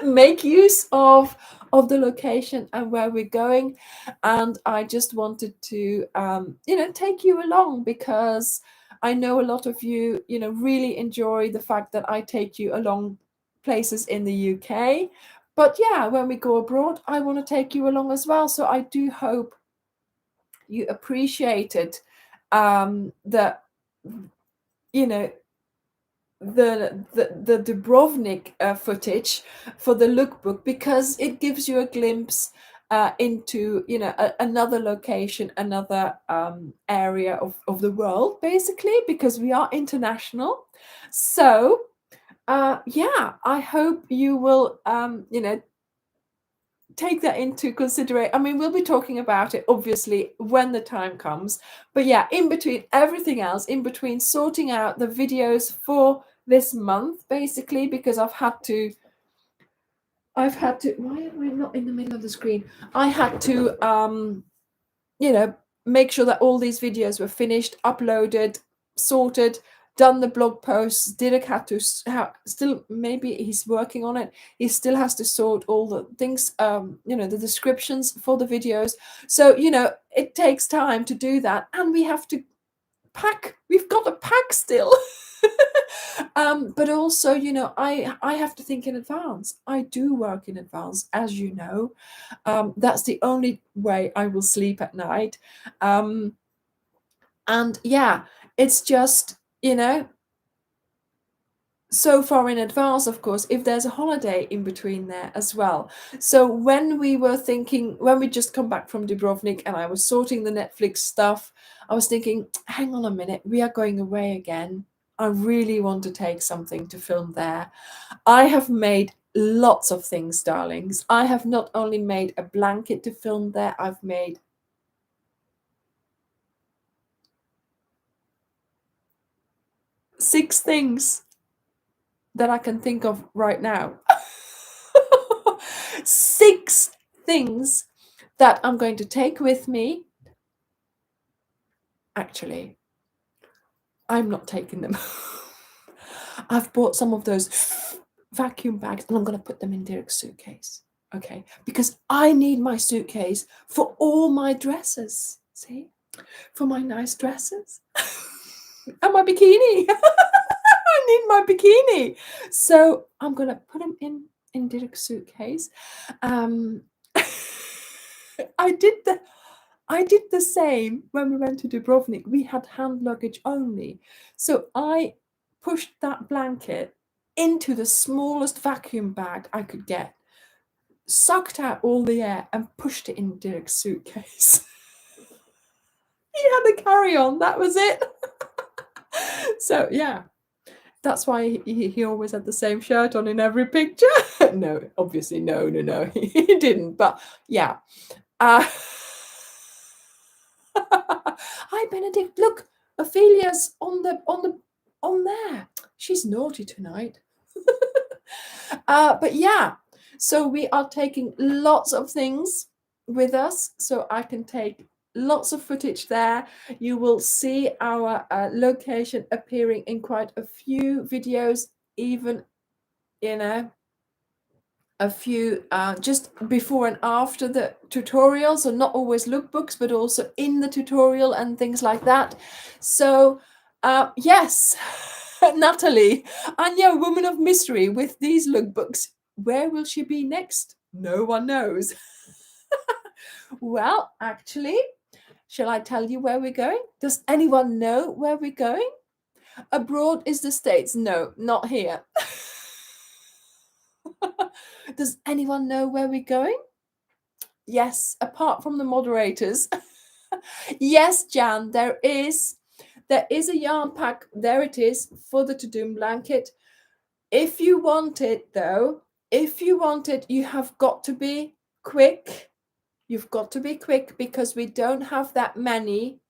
make use of the location and where we're going, and I just wanted to take you along because I know a lot of you really enjoy the fact that I take you along places in the UK. But yeah, when we go abroad, I want to take you along as well. So I do hope you appreciated the Dubrovnik footage for the lookbook, because it gives you a glimpse into another location, another area of the world, basically, because we are international. So I hope you will take that into consideration. I mean, we'll be talking about it obviously when the time comes, but yeah, in between everything else, in between sorting out the videos for this month, basically, because I've had to, why am I not in the middle of the screen? I had to, you know, make sure that all these videos were finished, uploaded, sorted, done the blog posts. Dirk had to still, maybe he's working on it. He still has to sort all the things, you know, the descriptions for the videos. So, you know, it takes time to do that. And we have to pack. We've got to pack still. But also, you know, I have to think in advance. I do work in advance, as you know. That's the only way I will sleep at night. And yeah, it's just, you know, so far in advance, of course, if there's a holiday in between there as well. So when we were thinking, when we just come back from Dubrovnik and I was sorting the Netflix stuff, I was thinking, hang on a minute, we are going away again. I really want to take something to film there. I have made lots of things, darlings. I have not only made a blanket to film there, I've made 6 things that I can think of right now. 6 things that I'm going to take with me. Actually, I'm not taking them. I've bought some of those vacuum bags and I'm going to put them in Dirk's suitcase. Okay, because I need my suitcase for all my dresses. See, for my nice dresses and my bikini. I need my bikini. So I'm going to put them in Dirk's suitcase. I did the same when we went to Dubrovnik. We had hand luggage only. So I pushed that blanket into the smallest vacuum bag I could get, sucked out all the air and pushed it in Dirk's suitcase. He had a carry-on, that was it. So yeah, that's why he always had the same shirt on in every picture. No, obviously, no, he didn't. But yeah. Hi, Benedict. Look, Ophelia's on there. She's naughty tonight. But yeah, so we are taking lots of things with us, so I can take lots of footage there. You will see our location appearing in quite a few videos, even, you know, a few just before and after the tutorial, so not always lookbooks, but also in the tutorial and things like that. So yes, Natalie, Anja, woman of mystery with these lookbooks, where will she be next? No one knows. Well, actually, shall I tell you where we're going? Does anyone know where we're going? Abroad is the States. No, not here. Does anyone know where we're going? Yes, apart from the moderators. Yes, Jan, there is a yarn pack. There it is for the to-do blanket. If you want it, though, you have got to be quick. You've got to be quick because we don't have that many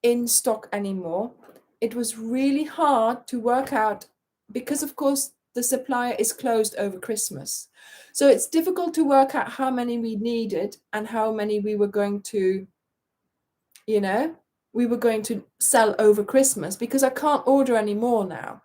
in stock anymore. It was really hard to work out because, of course, the supplier is closed over Christmas. So it's difficult to work out how many we needed and how many we were going to, you know, sell over Christmas, because I can't order any more now.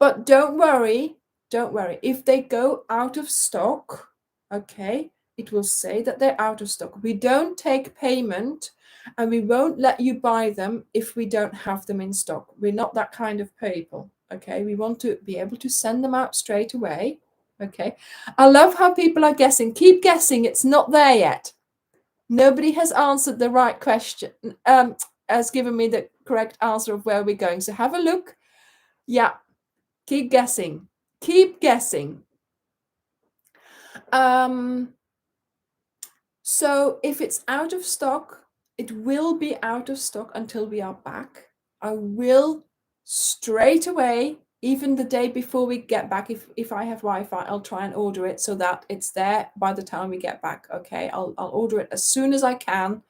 But don't worry. If they go out of stock, okay, it will say that they're out of stock. We don't take payment and we won't let you buy them if we don't have them in stock. We're not that kind of people, okay? We want to be able to send them out straight away, okay? I love how people are guessing. Keep guessing. It's not there yet. Nobody has answered the right question, has given me the correct answer of where we're going. So have a look. Yeah, keep guessing. So if it's out of stock, it will be out of stock until we are back. I will straight away even the day before we get back, if I have Wi-Fi, I'll try and order it so that it's there by the time we get back. Okay, I'll order it as soon as I can.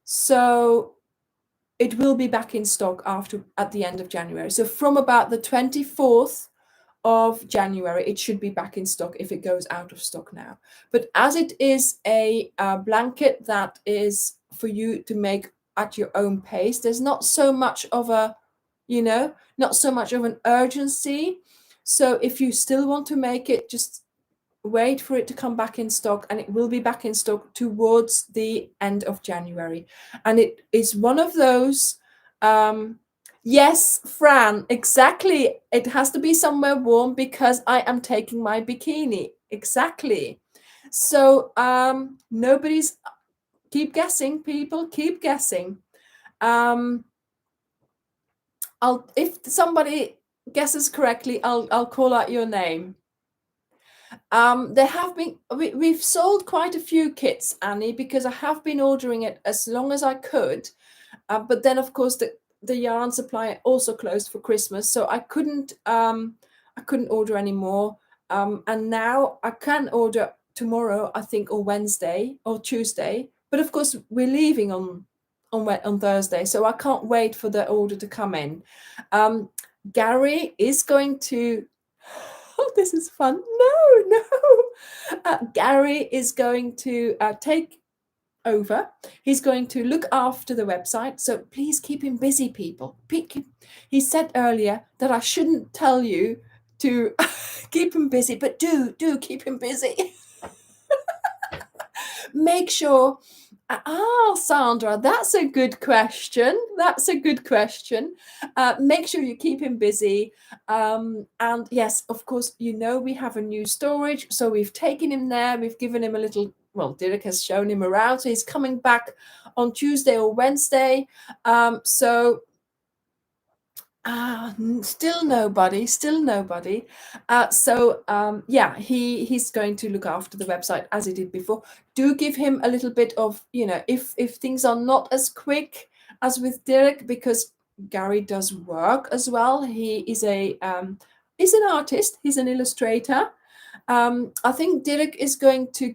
So it will be back in stock at the end of January. So from about the 24th of January, it should be back in stock if it goes out of stock now. But as it is a blanket that is for you to make at your own pace, there's not so much of a, not so much of an urgency. So if you still want to make it, just wait for it to come back in stock, and it will be back in stock towards the end of January. And it is one of those, yes, Fran, exactly. It has to be somewhere warm because I am taking my bikini. Exactly. So keep guessing, people, keep guessing. If somebody guesses correctly, I'll call out your name. We've sold quite a few kits, Annie, because I have been ordering it as long as I could. But then, of course, the yarn supply also closed for Christmas, so I couldn't order anymore. And now I can order tomorrow, I think, or Wednesday or Tuesday. But of course, we're leaving on Thursday, so I can't wait for the order to come in. Gary is going to. Oh, this is fun. No. Gary is going to take over. He's going to look after the website. So please keep him busy, people. He said earlier that I shouldn't tell you to keep him busy, but do keep him busy. Make sure. Sandra, that's a good question. Make sure you keep him busy. And yes, of course, we have a new storage. So we've taken him there. We've given him a little, well, Dirk has shown him around. So he's coming back on Tuesday or Wednesday. Still nobody. He's going to look after the website as he did before. Do give him a little bit of, if things are not as quick as with Dirk, because Gary does work as well. He is an artist. He's an illustrator. I think Dirk is going to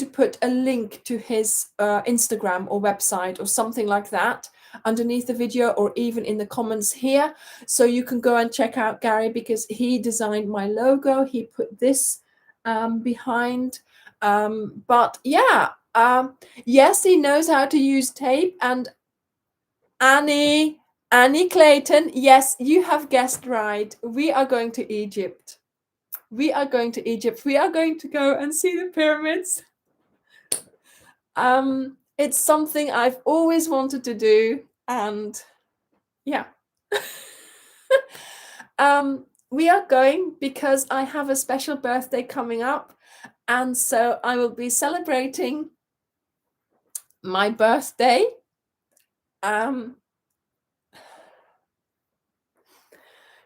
put a link to his Instagram or website or something like that underneath the video, or even in the comments here, so you can go and check out Gary, because he designed my logo. He put this behind, but yeah, yes, he knows how to use tape. And Annie Clayton, yes, you have guessed right. We are going to Egypt. We are going to go and see the pyramids. It's something I've always wanted to do, and yeah. We are going because I have a special birthday coming up, and so I will be celebrating my birthday.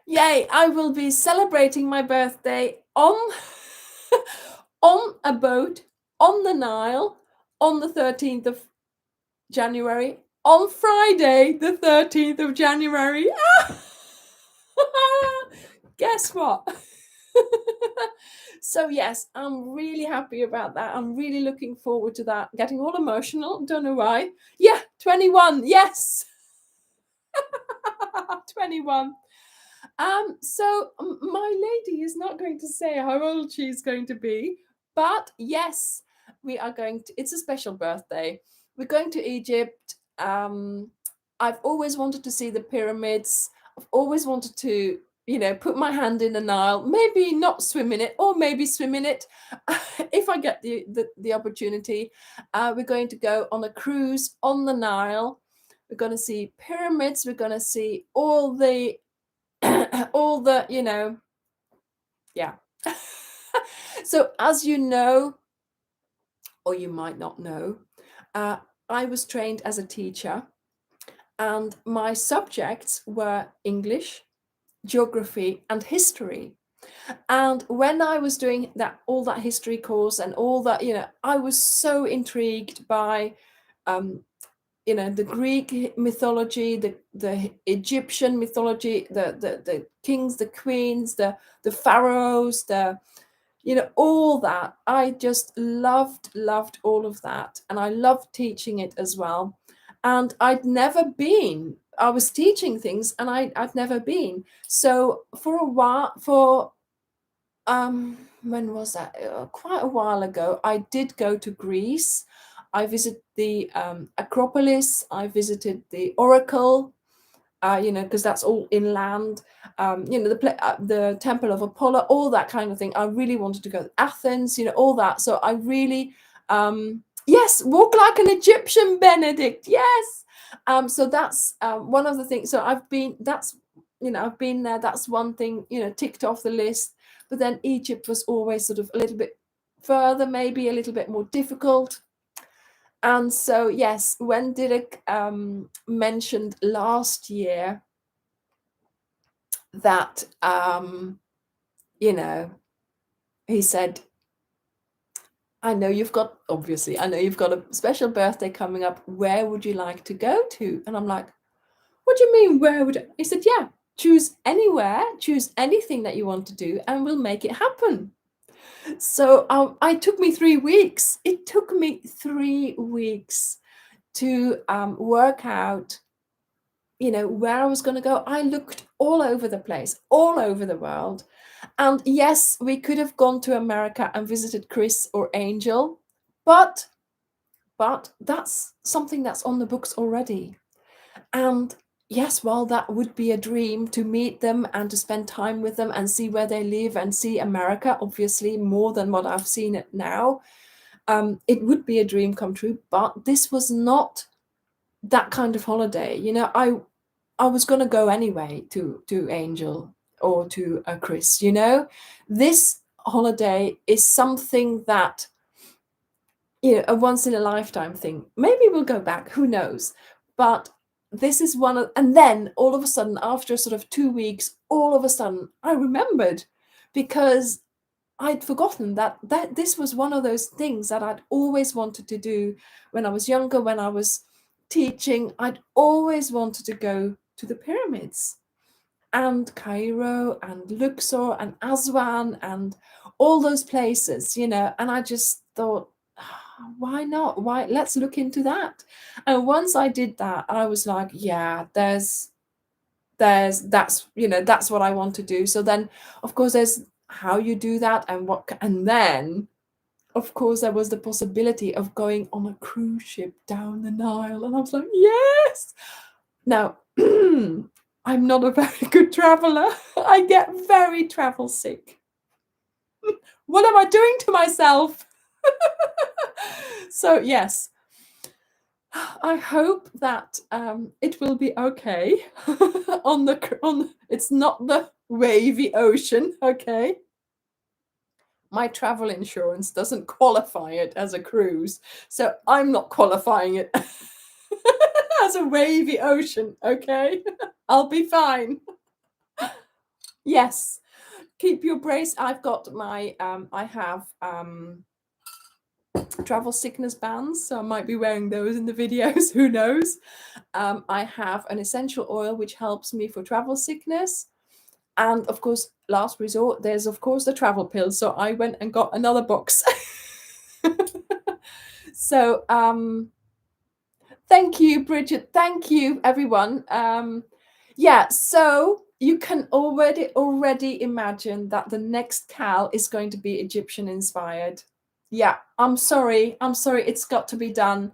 Yay, I will be celebrating my birthday on a boat on the Nile on the 13th of January, on Friday, the 13th of January. Guess what? So yes, I'm really happy about that. I'm really looking forward to that. Getting all emotional, don't know why. Yeah, 21, yes. 21. So my lady is not going to say how old she's going to be, but yes, we are going to, it's a special birthday. We're going to Egypt. I've always wanted to see the pyramids. I've always wanted to, put my hand in the Nile, maybe not swim in it, or maybe swim in it if I get the opportunity. We're going to go on a cruise on the Nile. We're going to see pyramids. We're going to see all the yeah. So as you know, or you might not know, I was trained as a teacher, and my subjects were English, geography, and history. And when I was doing all that history course and all that, I was so intrigued by the Greek mythology, the Egyptian mythology, the kings, the queens, the pharaohs, all that. I just loved all of that, and I loved teaching it as well. And I'd never been. I was teaching things, and I'd never been. So for a while, when was that? Quite a while ago, I did go to Greece. I visited the Acropolis. I visited the Oracle, because that's all inland. The Temple of Apollo, all that kind of thing. I really wanted to go to Athens, all that. So I really, yes, walk like an Egyptian, Benedict. Yes. So that's one of the things. So I've been there. That's one thing, ticked off the list. But then Egypt was always sort of a little bit further, maybe a little bit more difficult. And so, yes, when Dirk mentioned last year that, he said, I know you've got a special birthday coming up. Where would you like to go to? And I'm like, what do you mean, where would He said, yeah, choose anywhere, choose anything that you want to do, and we'll make it happen. So it took me 3 weeks. It took me 3 weeks to work out, where I was going to go. I looked all over the place, all over the world. And yes, we could have gone to America and visited Chris or Angel, but that's something that's on the books already. And yes, while that would be a dream to meet them and to spend time with them and see where they live and see America, obviously more than what I've seen it now, it would be a dream come true. But this was not that kind of holiday. I was going to go anyway to Angel or to Chris. This holiday is something that, a once in a lifetime thing. Maybe we'll go back, who knows? But this is and then all of a sudden, after sort of 2 weeks, all of a sudden I remembered, because I'd forgotten that this was one of those things that I'd always wanted to do when I was younger, when I was teaching. I'd always wanted to go to the pyramids and Cairo and Luxor and Aswan and all those places, and I just thought, why not? Let's look into that. And once I did that, I was like, yeah, that's what I want to do. So then, of course, there's how you do that and then, of course, there was the possibility of going on a cruise ship down the Nile. And I was like, yes. Now, I'm not a very good traveler. I get very travel sick. What am I doing to myself? So, yes, I hope that it will be okay it's not the wavy ocean, okay? My travel insurance doesn't qualify it as a cruise, so I'm not qualifying it as a wavy ocean, okay? I'll be fine. Yes, keep your brace. I've got my I have travel sickness bands, so I might be wearing those in the videos, who knows. I have an essential oil which helps me for travel sickness, and of course, last resort, there's of course the travel pills. So I went and got another box. So thank you, Bridget. Thank you, everyone. Yeah, so you can already imagine that the next Cal is going to be Egyptian inspired. Yeah, I'm sorry. It's got to be done.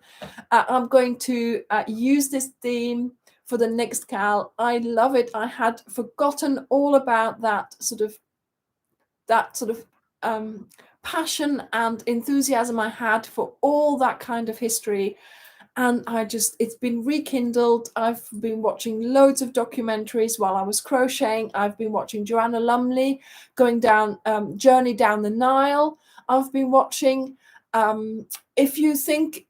I'm going to use this theme for the next Cal. I love it. I had forgotten all about that sort of passion and enthusiasm I had for all that kind of history. And it's been rekindled. I've been watching loads of documentaries while I was crocheting. I've been watching Joanna Lumley going down, Journey Down the Nile. I've been watching, if you think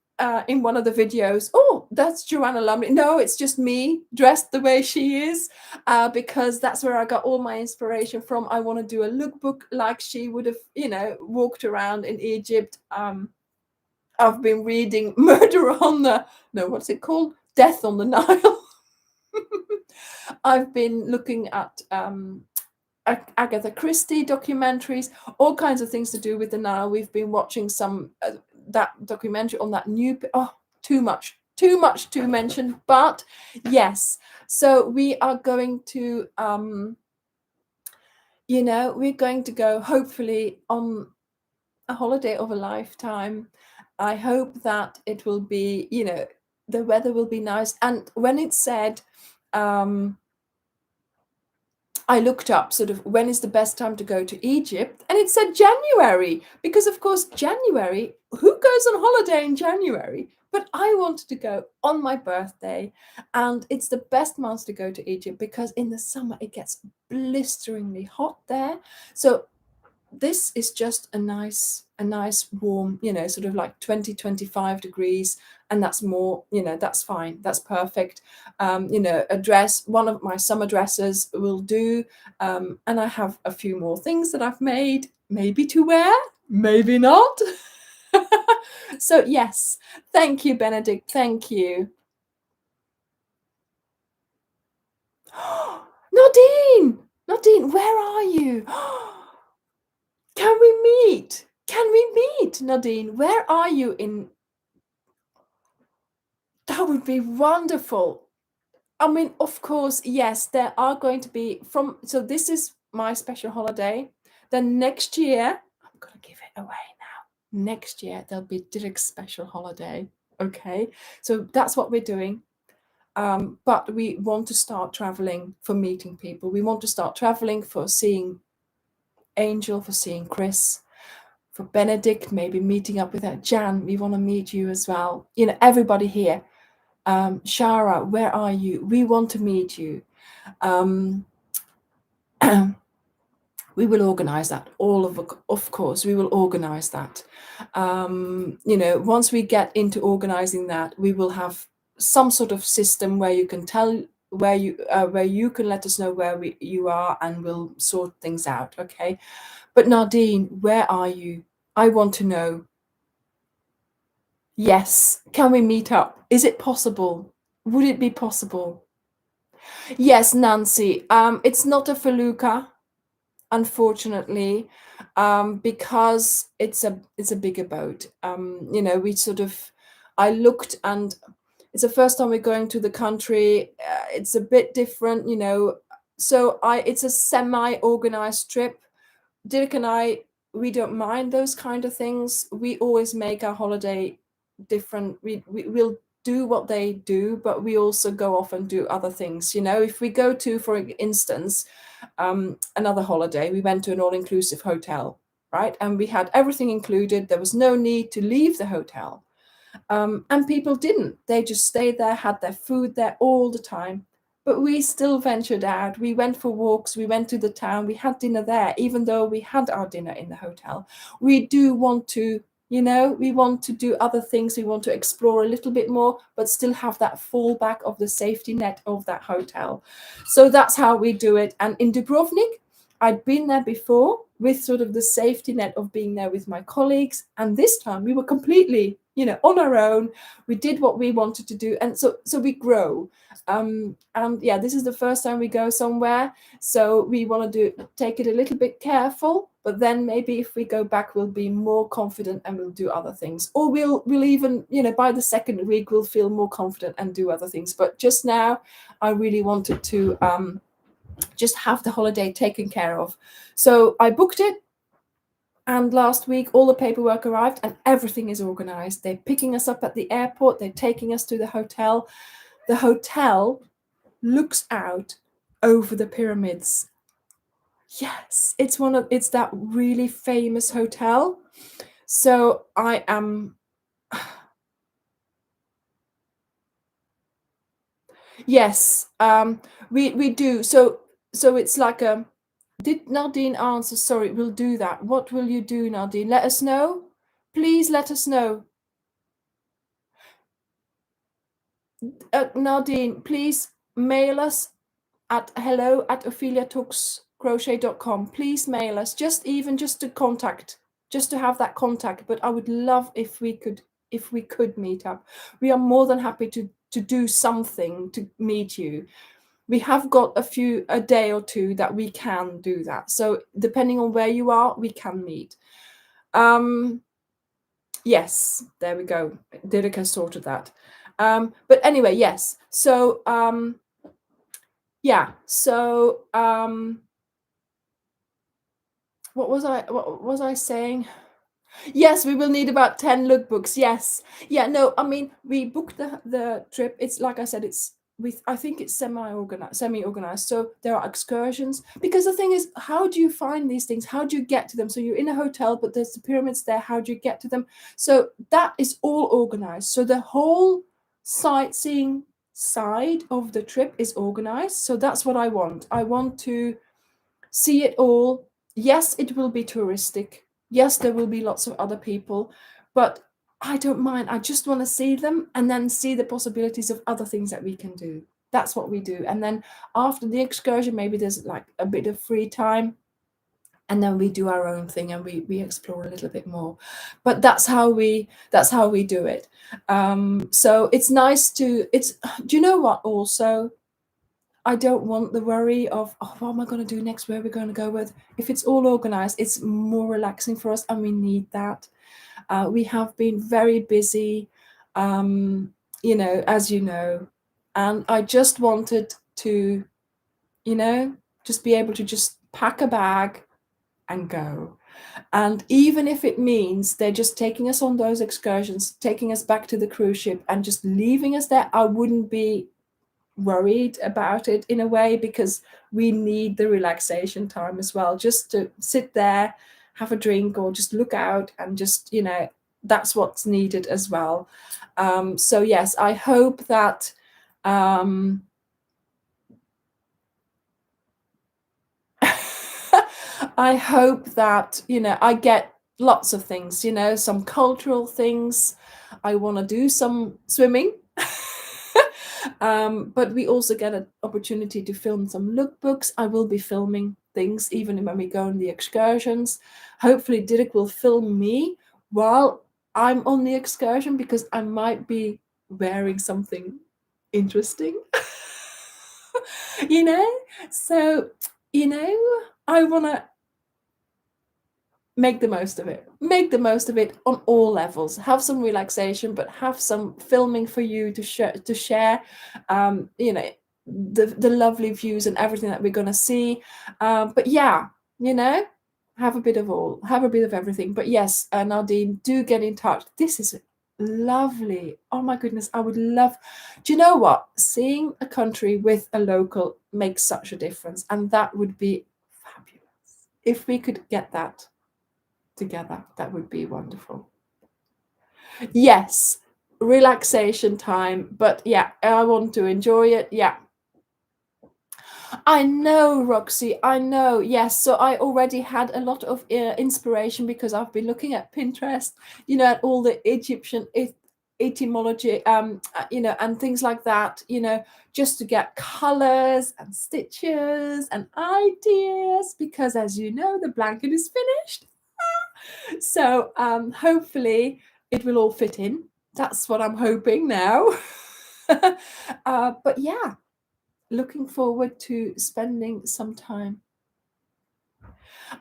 in one of the videos, oh, that's Joanna Lumley. No, it's just me dressed the way she is, because that's where I got all my inspiration from. I want to do a lookbook like she would have, walked around in Egypt. I've been reading Murder on the, no, what's it called? Death on the Nile. I've been looking at Agatha Christie documentaries, all kinds of things to do with the Nile. We've been watching some that documentary on that new. Oh, too much to mention. But yes, so we are going to, we're going to go hopefully on a holiday of a lifetime. I hope that it will be, the weather will be nice. And when it said, I looked up sort of when is the best time to go to Egypt, and it said January, because of course January, who goes on holiday in January? But I wanted to go on my birthday, and it's the best month to go to Egypt because in the summer it gets blisteringly hot there. So this is just a nice warm, sort of like 20-25 degrees, and that's more, that's fine, that's perfect. A dress, one of my summer dresses will do, and I have a few more things that I've made, maybe to wear, maybe not. So yes, thank you, Benedict, thank you. Nadine, where are you? Can we meet? Nadine? Where are you in? That would be wonderful. I mean, of course, yes, there are going to be so this is my special holiday. Then next year, I'm going to give it away now. Next year, there'll be Dirk's special holiday. Okay. So that's what we're doing. But we want to start traveling for meeting people. We want to start traveling for seeing Angel, for seeing Chris, for Benedict, maybe meeting up with her. Jan, we want to meet you as well. Everybody here. Shara, where are you? We want to meet you. We will organize that. Of course, we will organize that. Once we get into organizing that, we will have some sort of system where you can tell where you can let us know where you are, and we'll sort things out. Okay. But Nadine, where are you? I want to know. Yes. Can we meet up? Is it possible? Would it be possible? Yes, Nancy. It's not a felucca, unfortunately, because it's a bigger boat. I looked, and it's the first time we're going to the country. It's a bit different, So it's a semi-organized trip. Dirk and I, we don't mind those kind of things. We always make our holiday different. We'll do what they do, but we also go off and do other things. If we go to, for instance, another holiday, we went to an all-inclusive hotel, right? And we had everything included. There was no need to leave the hotel. And people didn't. They just stayed there, had their food there all the time. But we still ventured out. We went for walks. We went to the town. We had dinner there, even though we had our dinner in the hotel. We do want to, we want to do other things. We want to explore a little bit more, but still have that fallback of the safety net of that hotel. So that's how we do it. And in Dubrovnik, I'd been there before with sort of the safety net of being there with my colleagues. And this time we were completely, on our own. We did what we wanted to do. And so we grow. And yeah, this is the first time we go somewhere. So we want to take it a little bit careful. But then maybe if we go back, we'll be more confident and we'll do other things. Or we'll even, by the second week, we'll feel more confident and do other things. But just now, I really wanted to just have the holiday taken care of. So I booked it. And last week, all the paperwork arrived and everything is organized. They're picking us up at the airport. They're taking us to the hotel. The hotel looks out over the pyramids. Yes, it's that really famous hotel. So I am. Yes, we do. So it's like a. Did Nadine answer? Sorry, we'll do that. What will you do, Nadine? Let us know. Please let us know. Nadine, please mail us at hello@opheliatalkscrochet.com. Please mail us, just to contact, just to have that contact. But I would love if we could if we could meet up. We are more than happy to do something to meet you. We have got a day or two that we can do that. So depending on where you are, we can meet. Yes, there we go. Didika sorted that. But anyway, yes. So yeah. So what was I saying? Yes, we will need about 10 lookbooks. Yes. Yeah, no, I mean, we booked the trip. It's like I said, I think it's semi-organized. So there are excursions, because the thing is, how do you find these things? How do you get to them? So you're in a hotel, but there's the pyramids there. How do you get to them? So that is all organized. So the whole sightseeing side of the trip is organized. So that's what I want. I want to see it all. Yes, it will be touristic. Yes, there will be lots of other people, but I don't mind. I just want to see them and then see the possibilities of other things that we can do. That's what we do. And then after the excursion, maybe there's like a bit of free time, and then we do our own thing and we explore a little bit more. But that's how we do it. So it's nice to, do you know what also? I don't want the worry of, oh, what am I going to do next? Where are we going to go with? If it's all organized, it's more relaxing for us, and we need that. We have been very busy, as you know, and I just wanted to, just be able to just pack a bag and go. And even if it means they're just taking us on those excursions, taking us back to the cruise ship and just leaving us there, I wouldn't be worried about it in a way, because we need the relaxation time as well, just to sit there, have a drink, or just look out and just, that's what's needed as well. So yes, I hope that I hope that, I get lots of things, some cultural things. I want to do some swimming. But we also get an opportunity to film some lookbooks. I will be filming things even when we go on the excursions. Hopefully Dirk will film me while I'm on the excursion, because I might be wearing something interesting. So I want to make the most of it on all levels. Have some relaxation, but have some filming for you to share the lovely views and everything that we're going to see. But yeah, have a bit of everything. But yes, Nadine, do get in touch. This is lovely. Oh my goodness, I would love. Do you know what? Seeing a country with a local makes such a difference, and that would be fabulous if we could get that together. That would be wonderful. Yes, relaxation time, but yeah, I want to enjoy it. Yeah, I know, Roxy, I know. Yes, so I already had a lot of inspiration, because I've been looking at Pinterest, at all the Egyptian etymology, and things like that, just to get colors and stitches and ideas, because as you know, the blanket is finished. So hopefully it will all fit in. That's what I'm hoping now. But yeah, looking forward to spending some time.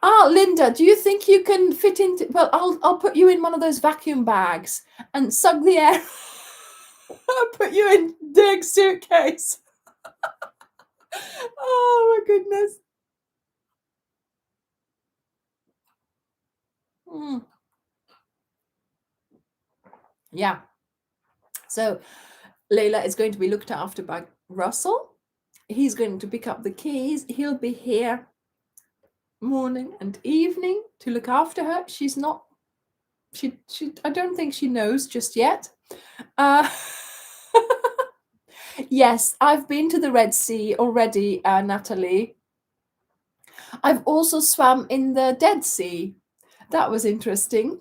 Linda, do you think you can fit into? Well, I'll put you in one of those vacuum bags and suck the air. I'll put you in Dirk's suitcase. Oh my goodness. Yeah. So Layla is going to be looked after by Russell. He's going to pick up the keys. He'll be here morning and evening to look after her. She's not, she I don't think she knows just yet. Yes, I've been to the Red Sea already, Natalie. I've also swam in the Dead Sea. That was interesting.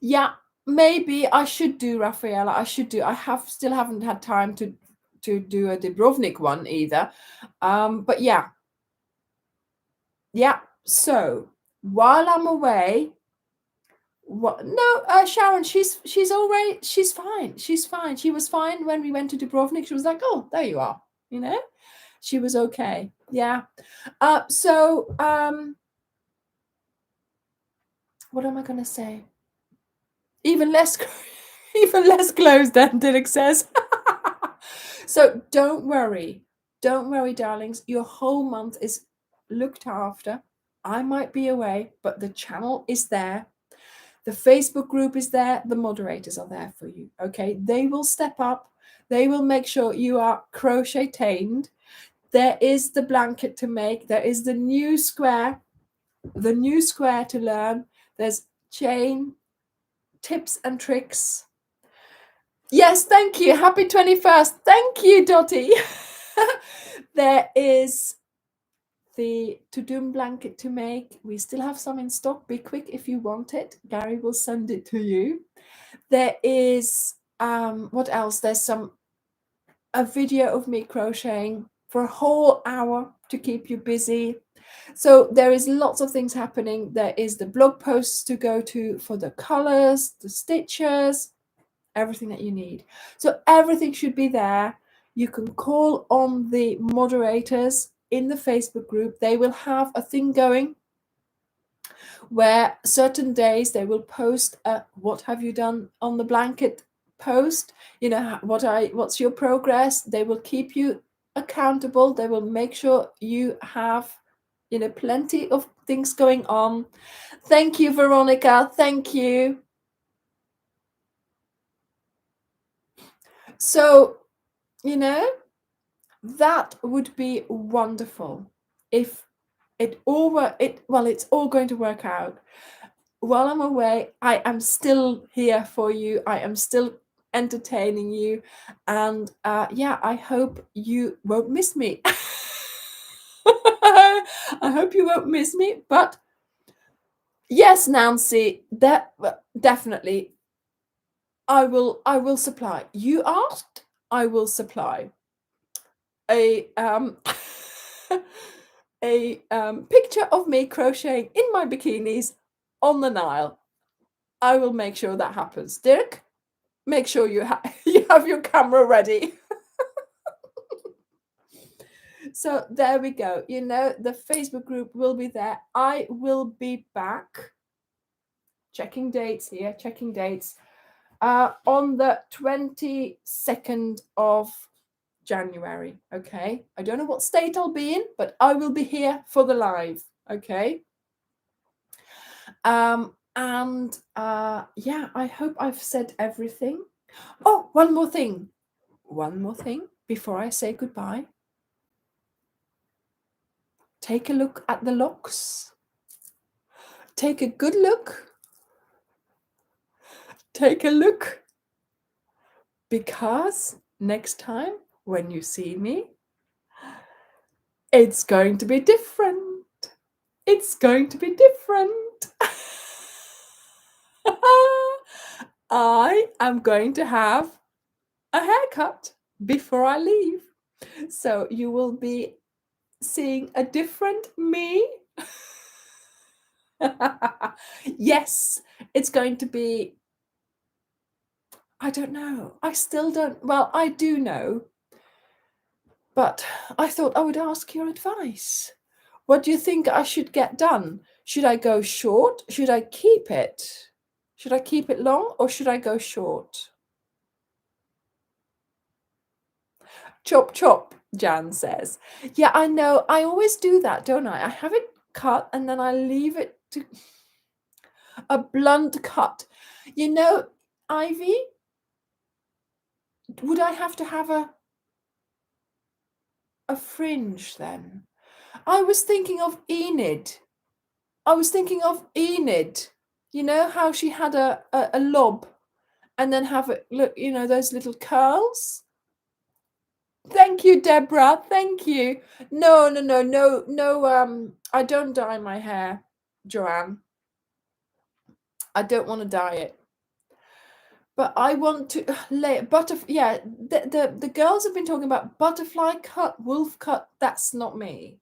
Yeah, maybe I should do Rafaela. I still haven't had time to do a Dubrovnik one either. But yeah. So while I'm away. What? No, Sharon, she's fine. She's fine. She was fine when we went to Dubrovnik. She was like, oh, there you are. You know, she was okay. Yeah. So what am I gonna say? Even less clothes than Derek says. So don't worry, darlings. Your whole month is looked after. I might be away, but the channel is there. The Facebook group is there. The moderators are there for you. Okay, they will step up. They will make sure you are crochet-tained. There is the blanket to make. There is the new square to learn. There's chain tips and tricks. Yes, thank you. Happy 21st. Thank you, Dottie. There is the to-do blanket to make. We still have some in stock. Be quick if you want it. Gary will send it to you. There is what else? There's a video of me crocheting for a whole hour to keep you busy. So there is lots of things happening. There is the blog posts to go to for the colors, the stitches, everything that you need. So everything should be there. You can call on the moderators in the Facebook group. They will have a thing going where certain days they will post what have you done on the blanket post, you know, what's your progress. They will keep you accountable. They will make sure you have, you know, plenty of things going on. Thank you, Veronica. Thank you. So, you know, that would be wonderful if it's all going to work out. While I'm away, I am still here for you. I am still entertaining you. And yeah, I hope you won't miss me. I hope you won't miss me. But yes, Nancy, definitely. I will supply. You asked, I will supply a picture of me crocheting in my bikinis on the Nile. I will make sure that happens. Dirk, make sure you have your camera ready. So there we go. You know, the Facebook group will be there. I will be back. Checking dates here, checking dates. On the 22nd of January. Okay. I don't know what state I'll be in, but I will be here for the live. Okay. And yeah, I hope I've said everything. Oh, one more thing before I say goodbye. Take a look at the locks. Take a good look. Take a look. Because next time when you see me, it's going to be different. It's going to be different. I am going to have a haircut before I leave. So you will be seeing a different me. Yes, it's going to be, I don't know. I still don't, well, I do know. But I thought I would ask your advice. What do you think I should get done? Should I go short? Should I keep it? Should I keep it long or should I go short? Chop, chop, Jan says. Yeah, I know. I always do that, don't I? I have it cut and then I leave it to a blunt cut. You know, Ivy, would I have to have a fringe then? I was thinking of Enid. You know how she had a lob and then have it, look, you know, those little curls? Thank you, Deborah. Thank you. No. I don't dye my hair, Joanne. I don't want to dye it. But I want to lay yeah, the girls have been talking about butterfly cut, wolf cut. That's not me.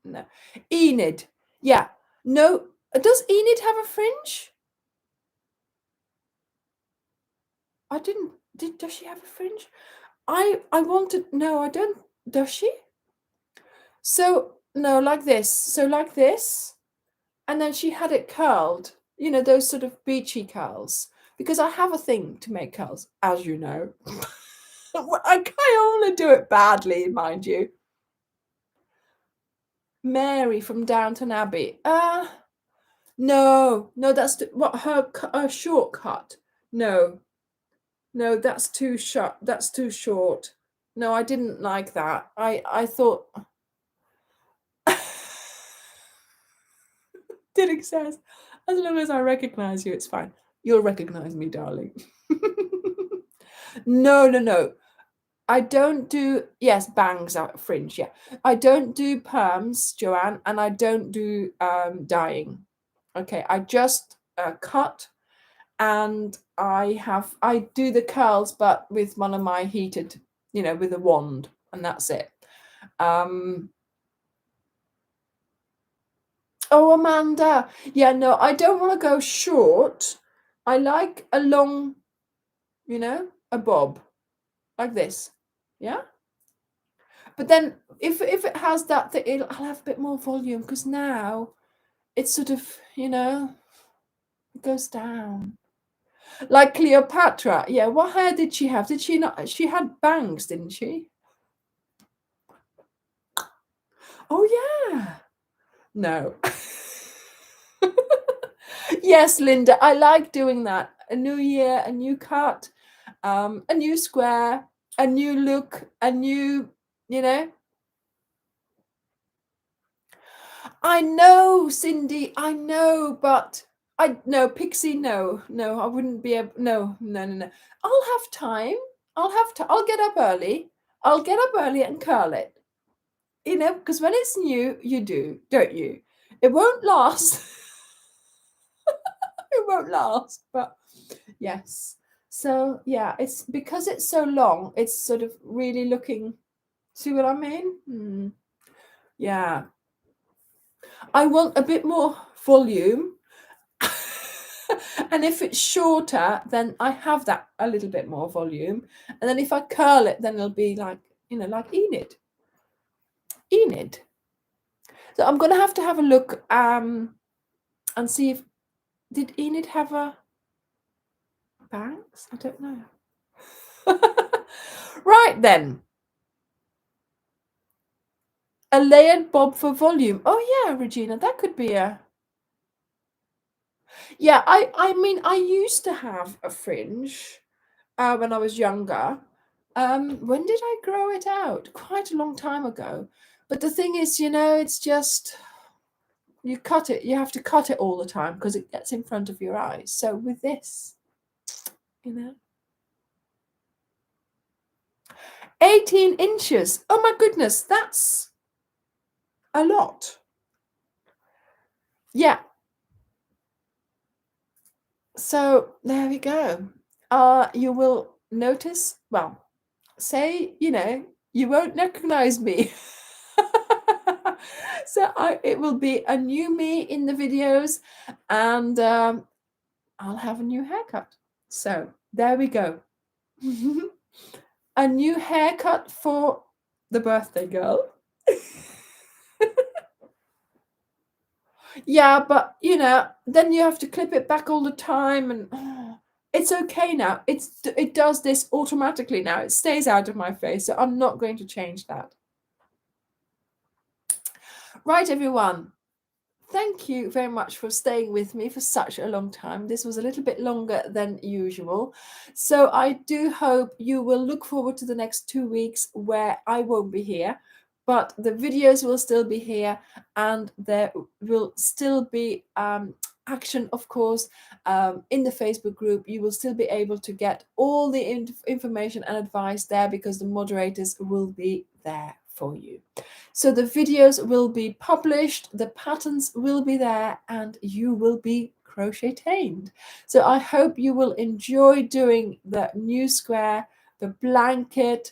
No. Enid. Yeah. No. Does Enid have a fringe? I didn't. Does she have a fringe? I wanted. No, I don't. Does she? So no, like this. So like this, and then she had it curled. You know, those sort of beachy curls. Because I have a thing to make curls, as you know. I only do it badly, mind you. Mary from Downton Abbey. No, that's what her shortcut. No, no, that's too short. That's too short. No, I didn't like that. I thought. Didn't says, as long as I recognize you, it's fine. You'll recognize me, darling. No. I don't do, yes, bangs out fringe, yeah. I don't do perms, Joanne, and I don't do dyeing. Okay, I just cut, and I do the curls, but with one of my heated, with a wand, and that's it. Oh, Amanda. Yeah, no, I don't want to go short. I like a long, a bob like this. Yeah. But then if it has that thing, I'll have a bit more volume, because now it's sort of, it goes down. Like Cleopatra. Yeah, what hair did she have? Did she not? She had bangs, didn't she? Oh, yeah. No. Yes, Linda, I like doing that. A new year, a new cut, a new square, a new look, a new, I know, Cindy, I know, but no, Pixie, no, I wouldn't be able, no. I'll have time. I'll get up early. I'll get up early and curl it. Because when it's new, you do, don't you? It won't last. It won't last, but yes. So yeah, it's because it's so long, it's sort of really looking, see what I mean? Yeah. I want a bit more volume. And if it's shorter, then I have that a little bit more volume. And then if I curl it, then it'll be like, like Enid. So I'm going to have a look and see if, did Enid have a bangs? I don't know. Right then. A layered bob for volume. Oh yeah, Regina, that could be a... Yeah, I mean, I used to have a fringe when I was younger. When did I grow it out? Quite a long time ago. But the thing is, it's just, you cut it. You have to cut it all the time because it gets in front of your eyes. So with this, 18 inches. Oh my goodness, that's a lot. Yeah. So there we go. You will notice, well, say, you won't recognize me. So it will be a new me in the videos, and I'll have a new haircut. So there we go. A new haircut for the birthday girl. Yeah, but then you have to clip it back all the time, and it's okay now. It does this automatically now. It stays out of my face, so I'm not going to change that. Right, everyone. Thank you very much for staying with me for such a long time. This was a little bit longer than usual. So I do hope you will look forward to the next 2 weeks where I won't be here, but the videos will still be here, and there will still be action, of course, in the Facebook group. You will still be able to get all the information and advice there, because the moderators will be there for you. So the videos will be published, the patterns will be there, and you will be crochet-tained. So I hope you will enjoy doing the new square, the blanket,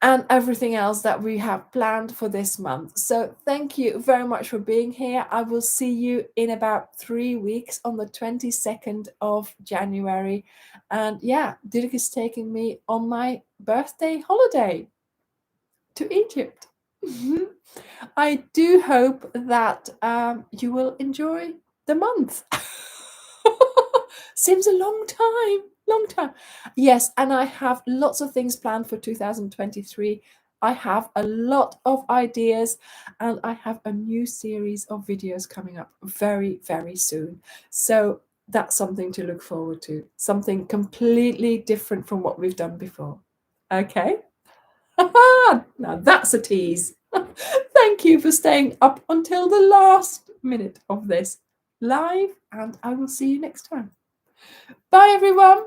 and everything else that we have planned for this month. So thank you very much for being here. I will see you in about 3 weeks on the 22nd of January. And yeah, Dirk is taking me on my birthday holiday to Egypt. I do hope that you will enjoy the month. Seems a long time. Yes, and I have lots of things planned for 2023. I have a lot of ideas, and I have a new series of videos coming up very, very soon. So that's something to look forward to. Something completely different from what we've done before. Okay? Now that's a tease. Thank you for staying up until the last minute of this live, and I will see you next time. Bye, everyone.